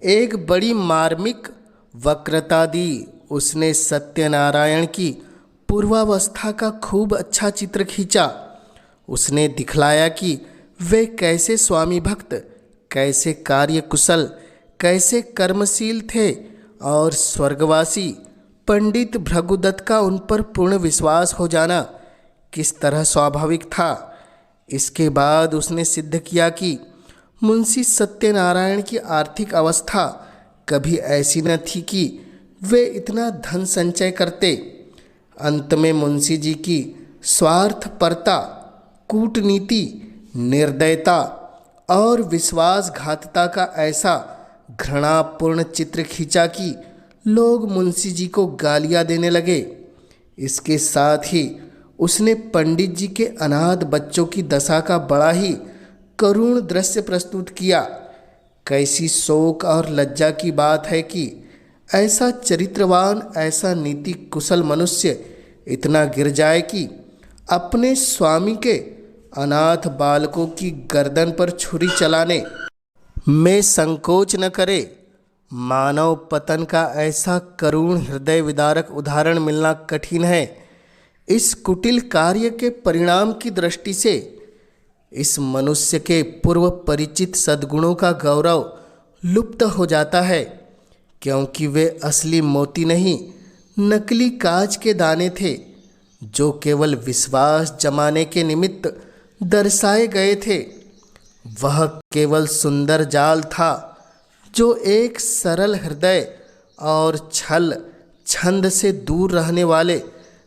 एक बड़ी मार्मिक वक्रता दी। उसने सत्यनारायण की पूर्वावस्था का खूब अच्छा चित्र खींचा। उसने दिखलाया कि वे कैसे स्वामी भक्त, कैसे कार्यकुशल, कैसे कर्मशील थे और स्वर्गवासी पंडित भृगुदत्त का उन पर पूर्ण विश्वास हो जाना किस तरह स्वाभाविक था। इसके बाद उसने सिद्ध किया कि मुंशी सत्यनारायण की आर्थिक अवस्था कभी ऐसी न थी कि वे इतना धन संचय करते। अंत में मुंशी जी की स्वार्थपरता, कूटनीति, निर्दयता और विश्वासघातता का ऐसा घृणापूर्ण चित्र खींचा कि लोग मुंशी जी को गालियां देने लगे। इसके साथ ही उसने पंडित जी के अनाथ बच्चों की दशा का बड़ा ही करुण दृश्य प्रस्तुत किया। कैसी शोक और लज्जा की बात है कि ऐसा चरित्रवान, ऐसा नीति कुशल मनुष्य इतना गिर जाए कि अपने स्वामी के अनाथ बालकों की गर्दन पर छुरी चलाने में संकोच न करे। मानव पतन का ऐसा करुण हृदय विदारक उदाहरण मिलना कठिन है। इस कुटिल कार्य के परिणाम की दृष्टि से इस मनुष्य के पूर्व परिचित सद्गुणों का गौरव लुप्त हो जाता है, क्योंकि वे असली मोती नहीं, नकली कांच के दाने थे, जो केवल विश्वास जमाने के निमित्त दर्शाए गए थे। वह केवल सुंदर जाल था जो एक सरल हृदय और छल छंद से दूर रहने वाले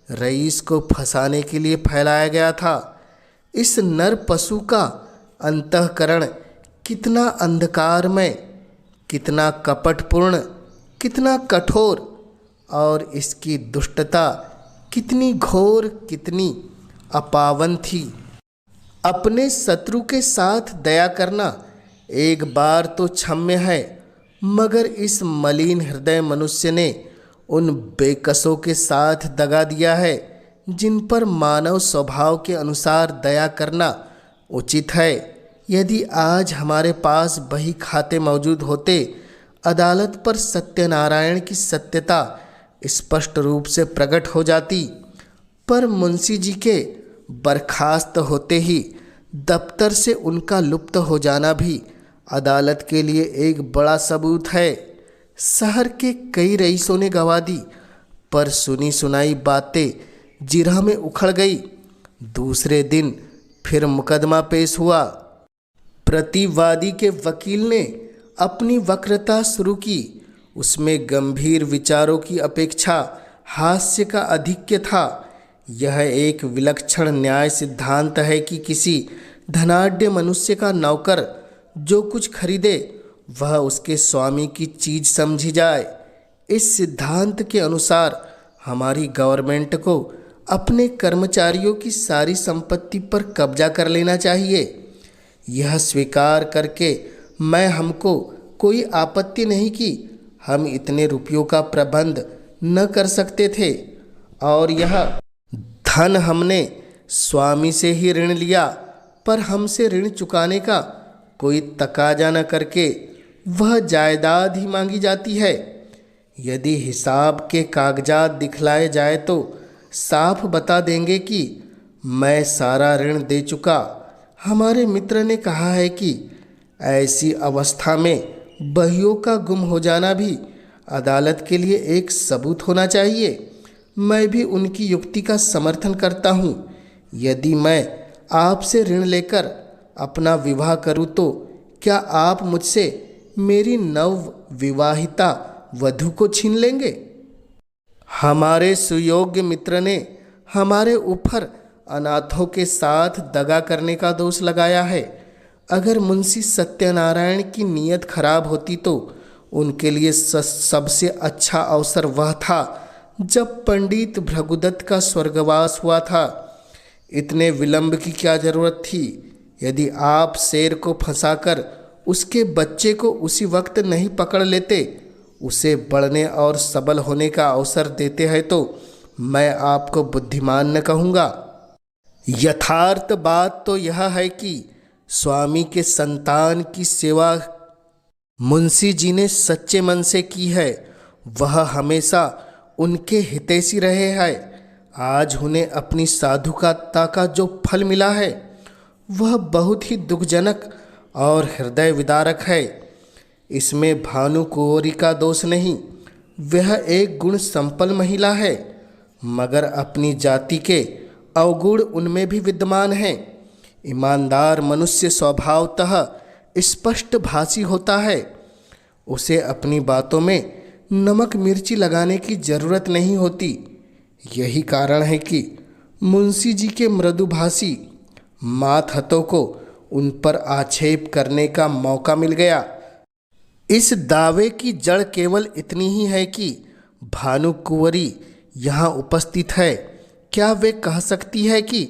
रईस को फंसाने के लिए फैलाया गया था। इस नर पशु का अंतःकरण कितना अंधकारमय, कितना कपटपूर्ण, कितना कठोर, और इसकी दुष्टता कितनी घोर, कितनी अपावन थी। अपने शत्रु के साथ दया करना एक बार तो क्षम्य है, मगर इस मलिन हृदय मनुष्य ने उन बेकसों के साथ दगा दिया है जिन पर मानव स्वभाव के अनुसार दया करना उचित है। यदि आज हमारे पास बही खाते मौजूद होते, अदालत पर सत्यनारायण की सत्यता स्पष्ट रूप से प्रकट हो जाती, पर मुंशी जी के बर्खास्त होते ही दफ्तर से उनका लुप्त हो जाना भी अदालत के लिए एक बड़ा सबूत है। शहर के कई रईसों ने गवा दी, पर सुनी सुनाई बातें जिरह में उखड़ गई। दूसरे दिन फिर मुकदमा पेश हुआ। प्रतिवादी के वकील ने अपनी वक्रता शुरू की। उसमें गंभीर विचारों की अपेक्षा हास्य का आधिक्य था। यह एक विलक्षण न्याय सिद्धांत है कि किसी धनाढ्य मनुष्य का नौकर जो कुछ खरीदे वह उसके स्वामी की चीज समझी जाए। इस सिद्धांत के अनुसार हमारी गवर्नमेंट को अपने कर्मचारियों की सारी संपत्ति पर कब्जा कर लेना चाहिए। यह स्वीकार करके मैं हमको कोई आपत्ति नहीं कि हम इतने रुपयों का प्रबंध न कर सकते थे, और यह धन हमने स्वामी से ही ऋण लिया, पर हमसे ऋण चुकाने का कोई तकाजा न करके वह जायदाद ही मांगी जाती है। यदि हिसाब के कागजात दिखलाए जाए तो साफ बता देंगे कि मैं सारा ऋण दे चुका। हमारे मित्र ने कहा है कि ऐसी अवस्था में बहियों का गुम हो जाना भी अदालत के लिए एक सबूत होना चाहिए। मैं भी उनकी युक्ति का समर्थन करता हूँ। यदि मैं आपसे ऋण लेकर अपना विवाह करूँ तो क्या आप मुझसे मेरी नव विवाहिता वधू को छीन लेंगे? हमारे सुयोग्य मित्र ने हमारे ऊपर अनाथों के साथ दगा करने का दोष लगाया है। अगर मुंशी सत्यनारायण की नीयत खराब होती तो उनके लिए सबसे अच्छा अवसर वह था जब पंडित भृगुदत्त का स्वर्गवास हुआ था। इतने विलंब की क्या जरूरत थी? यदि आप शेर को फंसाकर उसके बच्चे को उसी वक्त नहीं पकड़ लेते, उसे बढ़ने और सबल होने का अवसर देते हैं, तो मैं आपको बुद्धिमान न कहूँगा। यथार्थ बात तो यह है कि स्वामी के संतान की सेवा मुंशी जी ने सच्चे मन से की है, वह हमेशा उनके हितैषी रहे हैं। आज उन्हें अपनी साधुता का जो फल मिला है वह बहुत ही दुखजनक और हृदय विदारक है। इसमें भानु कुंवरी का दोष नहीं, वह एक गुण संपन्न महिला है, मगर अपनी जाति के अवगुण उनमें भी विद्यमान हैं। ईमानदार मनुष्य स्वभावतः स्पष्ट भाषी होता है, उसे अपनी बातों में नमक मिर्ची लगाने की जरूरत नहीं होती। यही कारण है कि मुंशी जी के मृदुभाषी मातहतों को उन पर आक्षेप करने का मौका मिल गया। इस दावे की जड़ केवल इतनी ही है कि भानु कुंवरी यहाँ उपस्थित है। क्या वे कह सकती है कि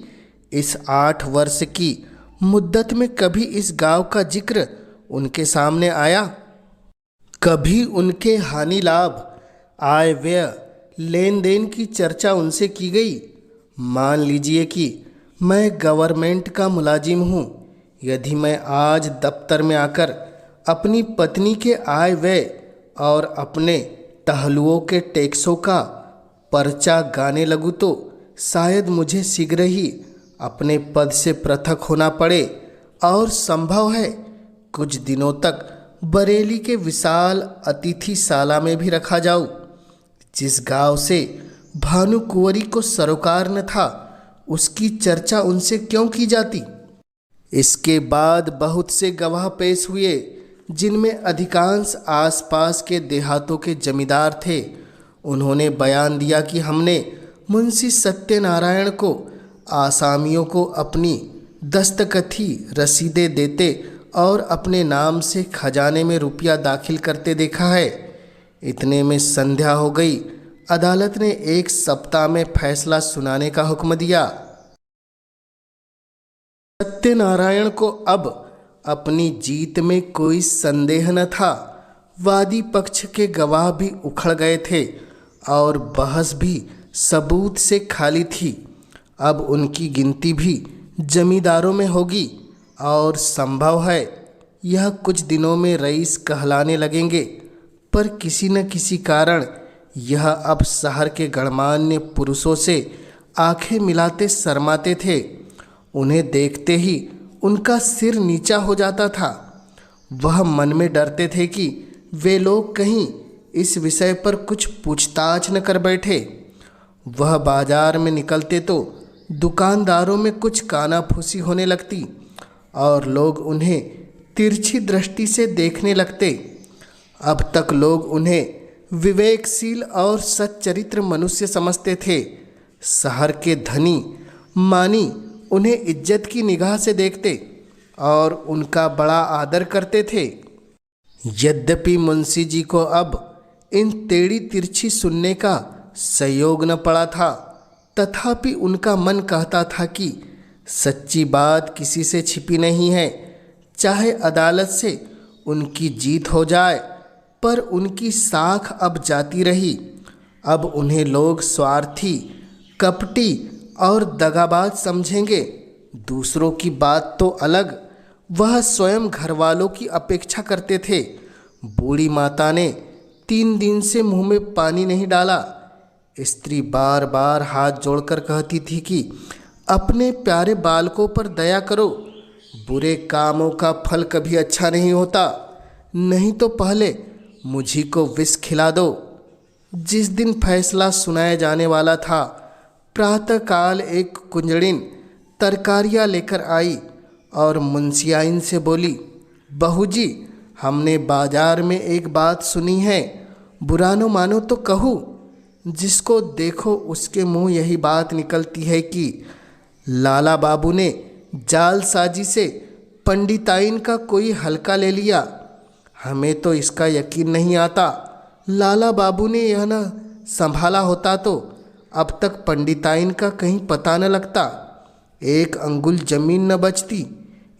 इस 8 वर्ष की मुद्दत में कभी इस गांव का जिक्र उनके सामने आया? कभी उनके हानि लाभ, आय व्यय, लेन देन की चर्चा उनसे की गई? मान लीजिए कि मैं गवर्नमेंट का मुलाजिम हूँ। यदि मैं आज दफ्तर में आकर अपनी पत्नी के आय व्यय और अपने टहलुओं के टैक्सों का पर्चा गाने लगूँ तो शायद मुझे शीघ्र ही अपने पद से पृथक होना पड़े और संभव है कुछ दिनों तक बरेली के विशाल अतिथिशाला में भी रखा जाऊं। जिस गांव से भानु कुंवरी को सरोकार न था, उसकी चर्चा उनसे क्यों की जाती? इसके बाद बहुत से गवाह पेश हुए, जिनमें अधिकांश आसपास के देहातों के जमींदार थे। उन्होंने बयान दिया कि हमने मुंशी सत्यनारायण को आसामियों को अपनी दस्तखती रसीदें देते और अपने नाम से खजाने में रुपया दाखिल करते देखा है। इतने में संध्या हो गई। अदालत ने 1 सप्ताह में फैसला सुनाने का हुक्म दिया। सत्यनारायण को अब अपनी जीत में कोई संदेह न था। वादी पक्ष के गवाह भी उखड़ गए थे और बहस भी सबूत से खाली थी। अब उनकी गिनती भी जमींदारों में होगी और संभव है यह कुछ दिनों में रईस कहलाने लगेंगे। पर किसी न किसी कारण यह अब शहर के गणमान्य पुरुषों से आंखें मिलाते शर्माते थे। उन्हें देखते ही उनका सिर नीचा हो जाता था। वह मन में डरते थे कि वे लोग कहीं इस विषय पर कुछ पूछताछ न कर बैठे। वह बाजार में निकलते तो दुकानदारों में कुछ कानाफूसी होने लगती और लोग उन्हें तिरछी दृष्टि से देखने लगते। अब तक लोग उन्हें विवेकशील और सच्चरित्र मनुष्य समझते थे। शहर के धनी मानी उन्हें इज्जत की निगाह से देखते और उनका बड़ा आदर करते थे। यद्यपि मुंशी जी को अब इन टेढ़ी तिरछी सुनने का संयोग न पड़ा था, तथापि उनका मन कहता था कि सच्ची बात किसी से छिपी नहीं है। चाहे अदालत से उनकी जीत हो जाए, पर उनकी साख अब जाती रही। अब उन्हें लोग स्वार्थी, कपटी और दगाबाज समझेंगे। दूसरों की बात तो अलग, वह स्वयं घरवालों की अपेक्षा करते थे। बूढ़ी माता ने 3 दिन से मुंह में पानी नहीं डाला। स्त्री बार बार हाथ जोड़कर कहती थी कि अपने प्यारे बालकों पर दया करो। बुरे कामों का फल कभी अच्छा नहीं होता। नहीं तो पहले मुझी को विष खिला दो। जिस दिन फैसला सुनाया जाने वाला था, प्रातःकाल एक कुंजड़िन तरकारियाँ लेकर आई और मुंशियाइन से बोली, बहू जी, हमने बाजार में एक बात सुनी है, बुरा न मानो तो कहूँ। जिसको देखो उसके मुंह यही बात निकलती है कि लाला बाबू ने जालसाजी से पंडिताइन का कोई हल्का ले लिया। हमें तो इसका यकीन नहीं आता। लाला बाबू ने यह न संभाला होता तो अब तक पंडिताइन का कहीं पता न लगता, 1 अंगुल जमीन न बचती।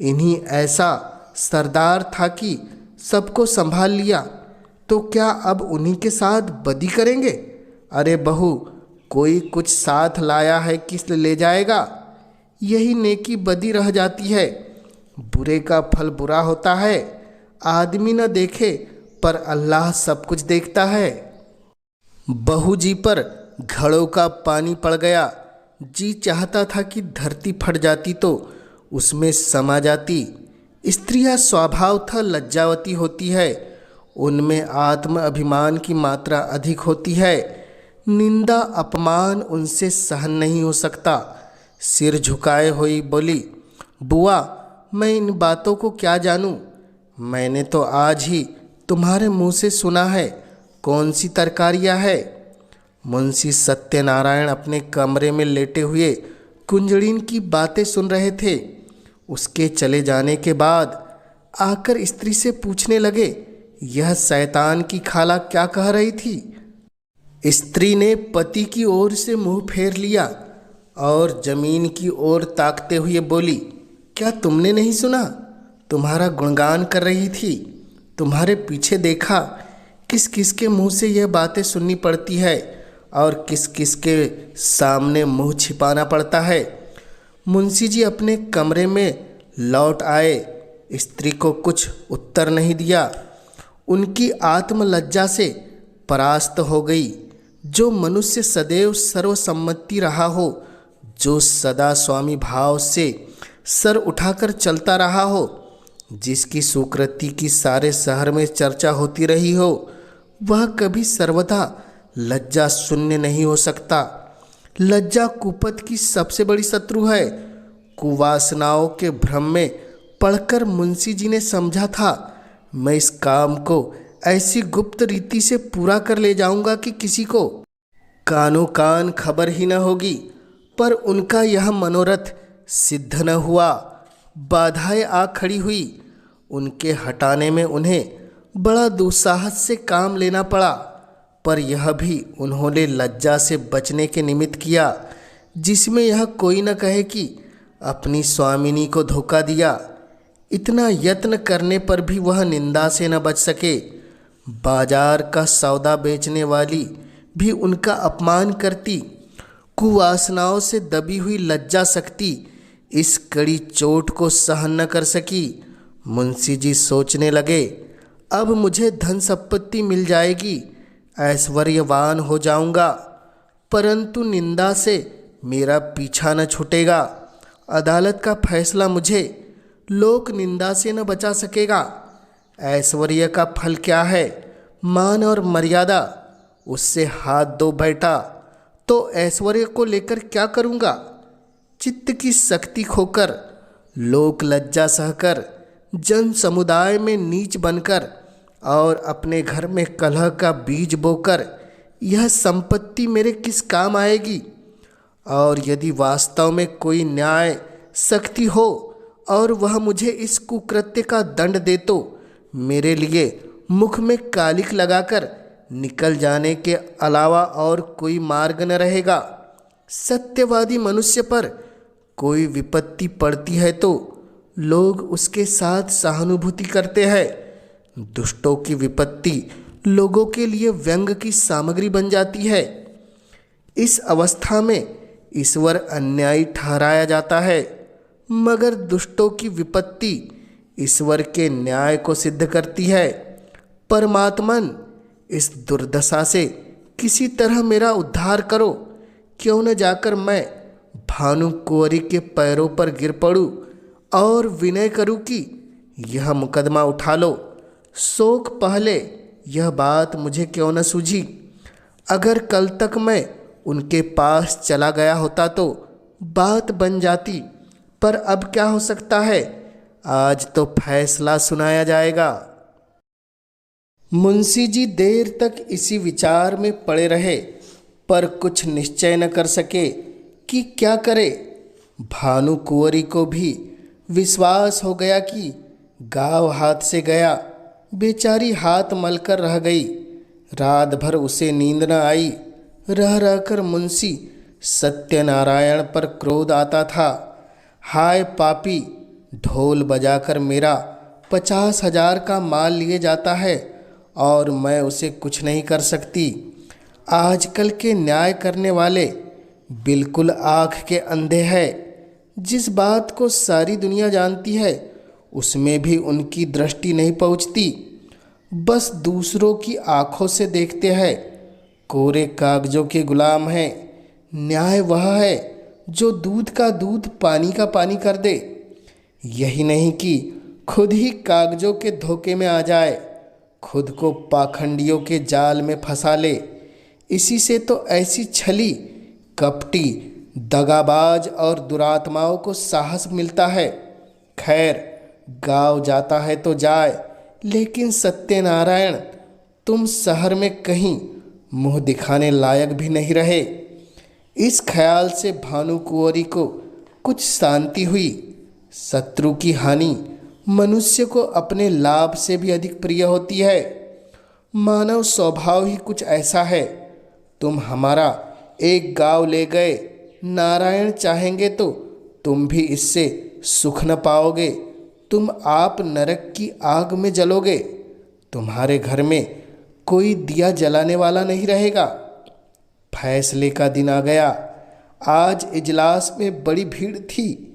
इन्हीं ऐसा सरदार था कि सबको संभाल लिया, तो क्या अब उन्हीं के साथ बदी करेंगे? अरे बहू, कोई कुछ साथ लाया है, किस ले जाएगा? यही नेकी बदी रह जाती है। बुरे का फल बुरा होता है। आदमी न देखे पर अल्लाह सब कुछ देखता है। बहू जी पर घड़ों का पानी पड़ गया। जी चाहता था कि धरती फट जाती तो उसमें समा जाती। स्त्रियां स्वभावतः लज्जावती होती है, उनमें आत्म अभिमान की मात्रा अधिक होती है। निंदा अपमान उनसे सहन नहीं हो सकता। सिर झुकाए हुई बोली, बुआ मैं इन बातों को क्या जानूं? मैंने तो आज ही तुम्हारे मुंह से सुना है। कौन सी तरकारियां है? मुंशी सत्यनारायण अपने कमरे में लेटे हुए कुंजड़ीन की बातें सुन रहे थे। उसके चले जाने के बाद आकर स्त्री से पूछने लगे, यह शैतान की खाला क्या कह रही थी? स्त्री ने पति की ओर से मुंह फेर लिया और जमीन की ओर ताकते हुए बोली, क्या तुमने नहीं सुना? तुम्हारा गुणगान कर रही थी। तुम्हारे पीछे देखा, किस किस के मुंह से यह बातें सुननी पड़ती है और किस किस के सामने मुंह छिपाना पड़ता है। मुंशी जी अपने कमरे में लौट आए। स्त्री को कुछ उत्तर नहीं दिया। उनकी आत्मलज्जा से परास्त हो गई। जो मनुष्य सदैव सर्वसम्मति रहा हो, जो सदा स्वामी भाव से सर उठाकर चलता रहा हो, जिसकी सुकृति की सारे शहर में चर्चा होती रही हो, वह कभी सर्वदा लज्जा शून्य नहीं हो सकता। लज्जा कुपथ की सबसे बड़ी शत्रु है। कुवासनाओं के भ्रम में पढ़कर मुंशी जी ने समझा था, मैं इस काम को ऐसी गुप्त रीति से पूरा कर ले जाऊंगा कि किसी को कानो कान खबर ही न होगी। पर उनका यह मनोरथ सिद्ध न हुआ। बाधाएं आ खड़ी हुई। उनके हटाने में उन्हें बड़ा दुस्साहस से काम लेना पड़ा, पर यह भी उन्होंने लज्जा से बचने के निमित्त किया, जिसमें यह कोई न कहे कि अपनी स्वामिनी को धोखा दिया। इतना यत्न करने पर भी वह निंदा से न बच सके। बाजार का सौदा बेचने वाली भी उनका अपमान करती। कुवासनाओं से दबी हुई लज्जा शक्ति इस कड़ी चोट को सहन न कर सकी। मुंशी जी सोचने लगे, अब मुझे धन संपत्ति मिल जाएगी, ऐश्वर्यवान हो जाऊंगा, परंतु निंदा से मेरा पीछा न छूटेगा। अदालत का फैसला मुझे लोक निंदा से न बचा सकेगा। ऐश्वर्य का फल क्या है? मान और मर्यादा। उससे हाथ धो बैठा तो ऐश्वर्य को लेकर क्या करूँगा? चित्त की शक्ति खोकर, लोक लज्जा सहकर, जन समुदाय में नीच बनकर और अपने घर में कलह का बीज बोकर यह संपत्ति मेरे किस काम आएगी? और यदि वास्तव में कोई न्याय शक्ति हो और वह मुझे इस कुकृत्य का दंड दे तो मेरे लिए मुख में कालिक लगाकर निकल जाने के अलावा और कोई मार्ग न रहेगा। सत्यवादी मनुष्य पर कोई विपत्ति पड़ती है तो लोग उसके साथ सहानुभूति करते हैं। दुष्टों की विपत्ति लोगों के लिए व्यंग की सामग्री बन जाती है। इस अवस्था में ईश्वर अन्यायी ठहराया जाता है, मगर दुष्टों की विपत्ति ईश्वर के न्याय को सिद्ध करती है। परमात्मन, इस दुर्दशा से किसी तरह मेरा उद्धार करो। क्यों न जाकर मैं भानु कुंवरी के पैरों पर गिर पड़ूं और विनय करूं कि यह मुकदमा उठा लो। शोक पहले यह बात मुझे क्यों न सूझी। अगर कल तक मैं उनके पास चला गया होता तो बात बन जाती, पर अब क्या हो सकता है? आज तो फैसला सुनाया जाएगा। मुंशी जी देर तक इसी विचार में पड़े रहे, पर कुछ निश्चय न कर सके कि क्या करे। भानु कुंवरी को भी विश्वास हो गया कि गाँव हाथ से गया। बेचारी हाथ मलकर रह गई। रात भर उसे नींद न आई। रह रहकर मुंशी सत्यनारायण पर क्रोध आता था। हाय पापी, ढोल बजाकर मेरा 50,000 का माल लिए जाता है और मैं उसे कुछ नहीं कर सकती। आजकल के न्याय करने वाले बिल्कुल आँख के अंधे हैं। जिस बात को सारी दुनिया जानती है उसमें भी उनकी दृष्टि नहीं पहुंचती, बस दूसरों की आंखों से देखते हैं। कोरे कागजों के गुलाम हैं। न्याय वह है जो दूध का दूध पानी का पानी कर दे। यही नहीं कि खुद ही कागजों के धोखे में आ जाए, खुद को पाखंडियों के जाल में फंसा ले। इसी से तो ऐसी छली, कपटी, दगाबाज और दुरात्माओं को साहस मिलता है। खैर, गाँव जाता है तो जाए, लेकिन सत्यनारायण, तुम शहर में कहीं मुंह दिखाने लायक भी नहीं रहे। इस ख्याल से भानुकुँवरी को कुछ शांति हुई। शत्रु की हानि मनुष्य को अपने लाभ से भी अधिक प्रिय होती है। मानव स्वभाव ही कुछ ऐसा है। तुम हमारा एक गांव ले गए, नारायण चाहेंगे तो तुम भी इससे सुख न पाओगे। तुम आप नरक की आग में जलोगे। तुम्हारे घर में कोई दिया जलाने वाला नहीं रहेगा। फैसले का दिन आ गया। आज इजलास में बड़ी भीड़ थी।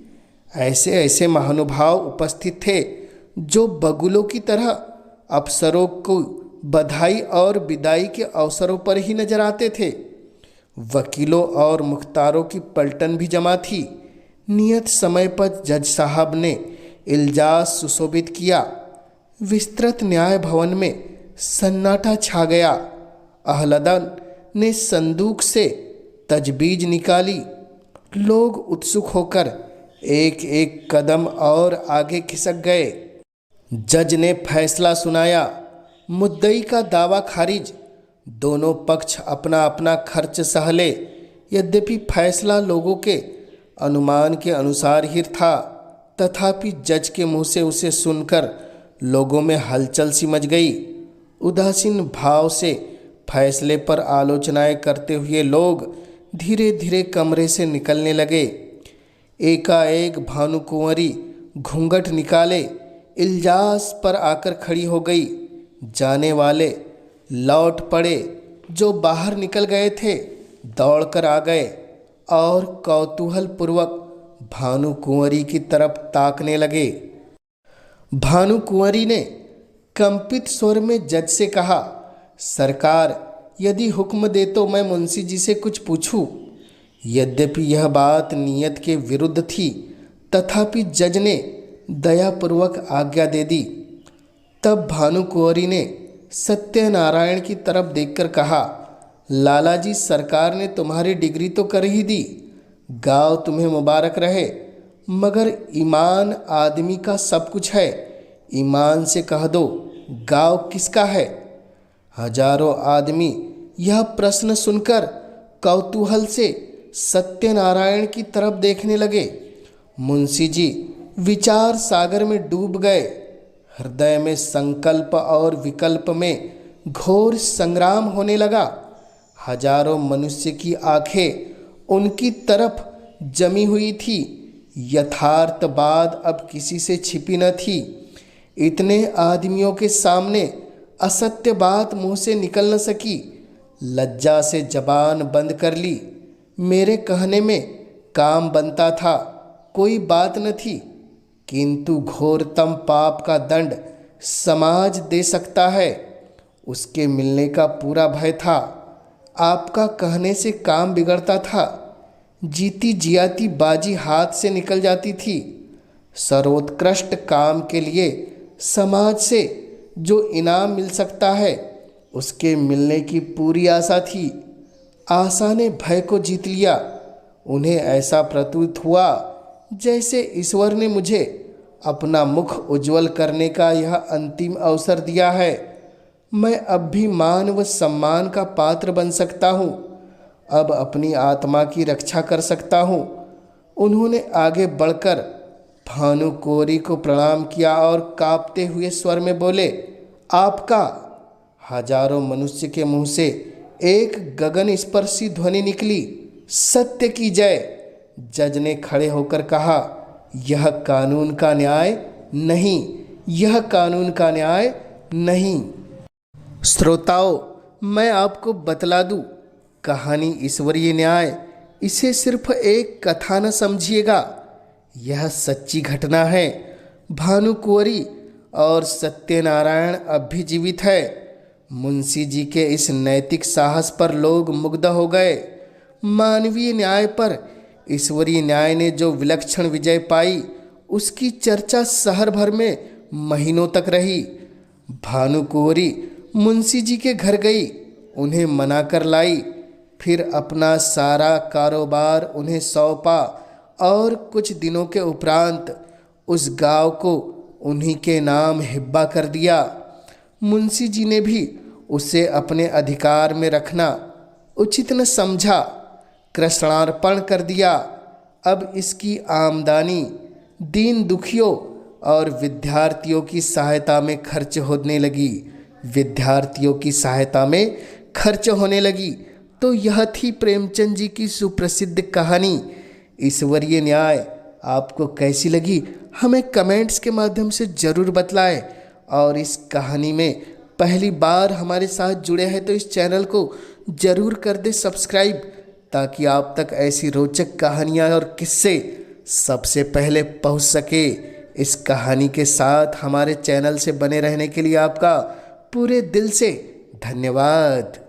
ऐसे ऐसे महानुभाव उपस्थित थे जो बगुलों की तरह अफसरों को बधाई और विदाई के अवसरों पर ही नजर आते थे। वकीलों और मुख्तारों की पलटन भी जमा थी। नियत समय पर जज साहब ने इल्जास सुशोभित किया। विस्तृत न्याय भवन में सन्नाटा छा गया। अहलदन ने संदूक से तजबीज निकाली। लोग उत्सुक होकर एक एक कदम और आगे खिसक गए। जज ने फैसला सुनाया। मुद्दई का दावा खारिज। दोनों पक्ष अपना अपना खर्च सह ले। यद्यपि फैसला लोगों के अनुमान के अनुसार ही था, तथापि जज के मुंह से उसे सुनकर लोगों में हलचल सी मच गई। उदासीन भाव से फैसले पर आलोचनाएं करते हुए लोग धीरे धीरे कमरे से निकलने लगे। एकाएक भानुकुँवरी घूंघट निकाले इल्जास पर आकर खड़ी हो गई। जाने वाले लौट पड़े। जो बाहर निकल गए थे दौड़कर आ गए और कौतूहल पूर्वक भानुकुँवरी की तरफ ताकने लगे। भानुकुँवरी ने कंपित स्वर में जज से कहा, सरकार, यदि हुक्म दे तो मैं मुंशी जी से कुछ पूछूं। यद्यपि यह बात नियत के विरुद्ध थी, तथापि जज ने दयापूर्वक आज्ञा दे दी। तब भानुकुँवरी ने सत्यनारायण की तरफ देखकर कहा, लाला जी, सरकार ने तुम्हारी डिग्री तो कर ही दी। गाँव तुम्हें मुबारक रहे, मगर ईमान आदमी का सब कुछ है। ईमान से कह दो, गाँव किसका है? हजारों आदमी यह प्रश्न सुनकर कौतूहल से सत्यनारायण की तरफ देखने लगे। मुंशी जी विचार सागर में डूब गए। हृदय में संकल्प और विकल्प में घोर संग्राम होने लगा। हजारों मनुष्य की आंखें उनकी तरफ जमी हुई थी। यथार्थवाद अब किसी से छिपी न थी। इतने आदमियों के सामने असत्य बात मुंह से निकल न सकी। लज्जा से जबान बंद कर ली। मेरे कहने में काम बनता था, कोई बात न थी, किंतु घोरतम पाप का दंड समाज दे सकता है, उसके मिलने का पूरा भय था। आपका कहने से काम बिगड़ता था। जीती जियाती बाजी हाथ से निकल जाती थी। सर्वोत्कृष्ट काम के लिए समाज से जो इनाम मिल सकता है, उसके मिलने की पूरी आशा थी। आशा ने भय को जीत लिया। उन्हें ऐसा प्रतीत हुआ जैसे ईश्वर ने मुझे अपना मुख उज्जवल करने का यह अंतिम अवसर दिया है। मैं अब भी मान व सम्मान का पात्र बन सकता हूँ। अब अपनी आत्मा की रक्षा कर सकता हूँ। उन्होंने आगे बढ़कर भानुकुँवरी को प्रणाम किया और कांपते हुए स्वर में बोले, आपका। हजारों मनुष्य के मुंह से एक गगन स्पर्शी ध्वनि निकली, सत्य की जय। जज ने खड़े होकर कहा, यह कानून का न्याय नहीं, यह कानून का न्याय नहीं। श्रोताओं, मैं आपको बतला दूं, कहानी ईश्वरीय न्याय, इसे सिर्फ एक कथा न समझिएगा। यह सच्ची घटना है। भानुकुंवरी और सत्यनारायण अब भी जीवित है। मुंशी जी के इस नैतिक साहस पर लोग मुग्ध हो गए। मानवीय न्याय पर ईश्वरीय न्याय ने जो विलक्षण विजय पाई, उसकी चर्चा शहर भर में महीनों तक रही। भानुकुंवरी मुंशी जी के घर गई, उन्हें मना कर लाई, फिर अपना सारा कारोबार उन्हें सौंपा और कुछ दिनों के उपरांत उस गांव को उन्हीं के नाम हिब्बा कर दिया। मुंशी जी ने भी उसे अपने अधिकार में रखना उचित न समझा, कृष्णार्पण कर दिया। अब इसकी आमदनी दीन दुखियों और विद्यार्थियों की सहायता में खर्च होने लगी। विद्यार्थियों की सहायता में खर्च होने लगी। तो यह थी प्रेमचंद जी की सुप्रसिद्ध कहानी ईश्वरीय न्याय। आपको कैसी लगी हमें कमेंट्स के माध्यम से ज़रूर बतलाएं। और इस कहानी में पहली बार हमारे साथ जुड़े हैं तो इस चैनल को ज़रूर कर दे सब्सक्राइब, ताकि आप तक ऐसी रोचक कहानियाँ और किस्से सबसे पहले पहुंच सके। इस कहानी के साथ हमारे चैनल से बने रहने के लिए आपका पूरे दिल से धन्यवाद।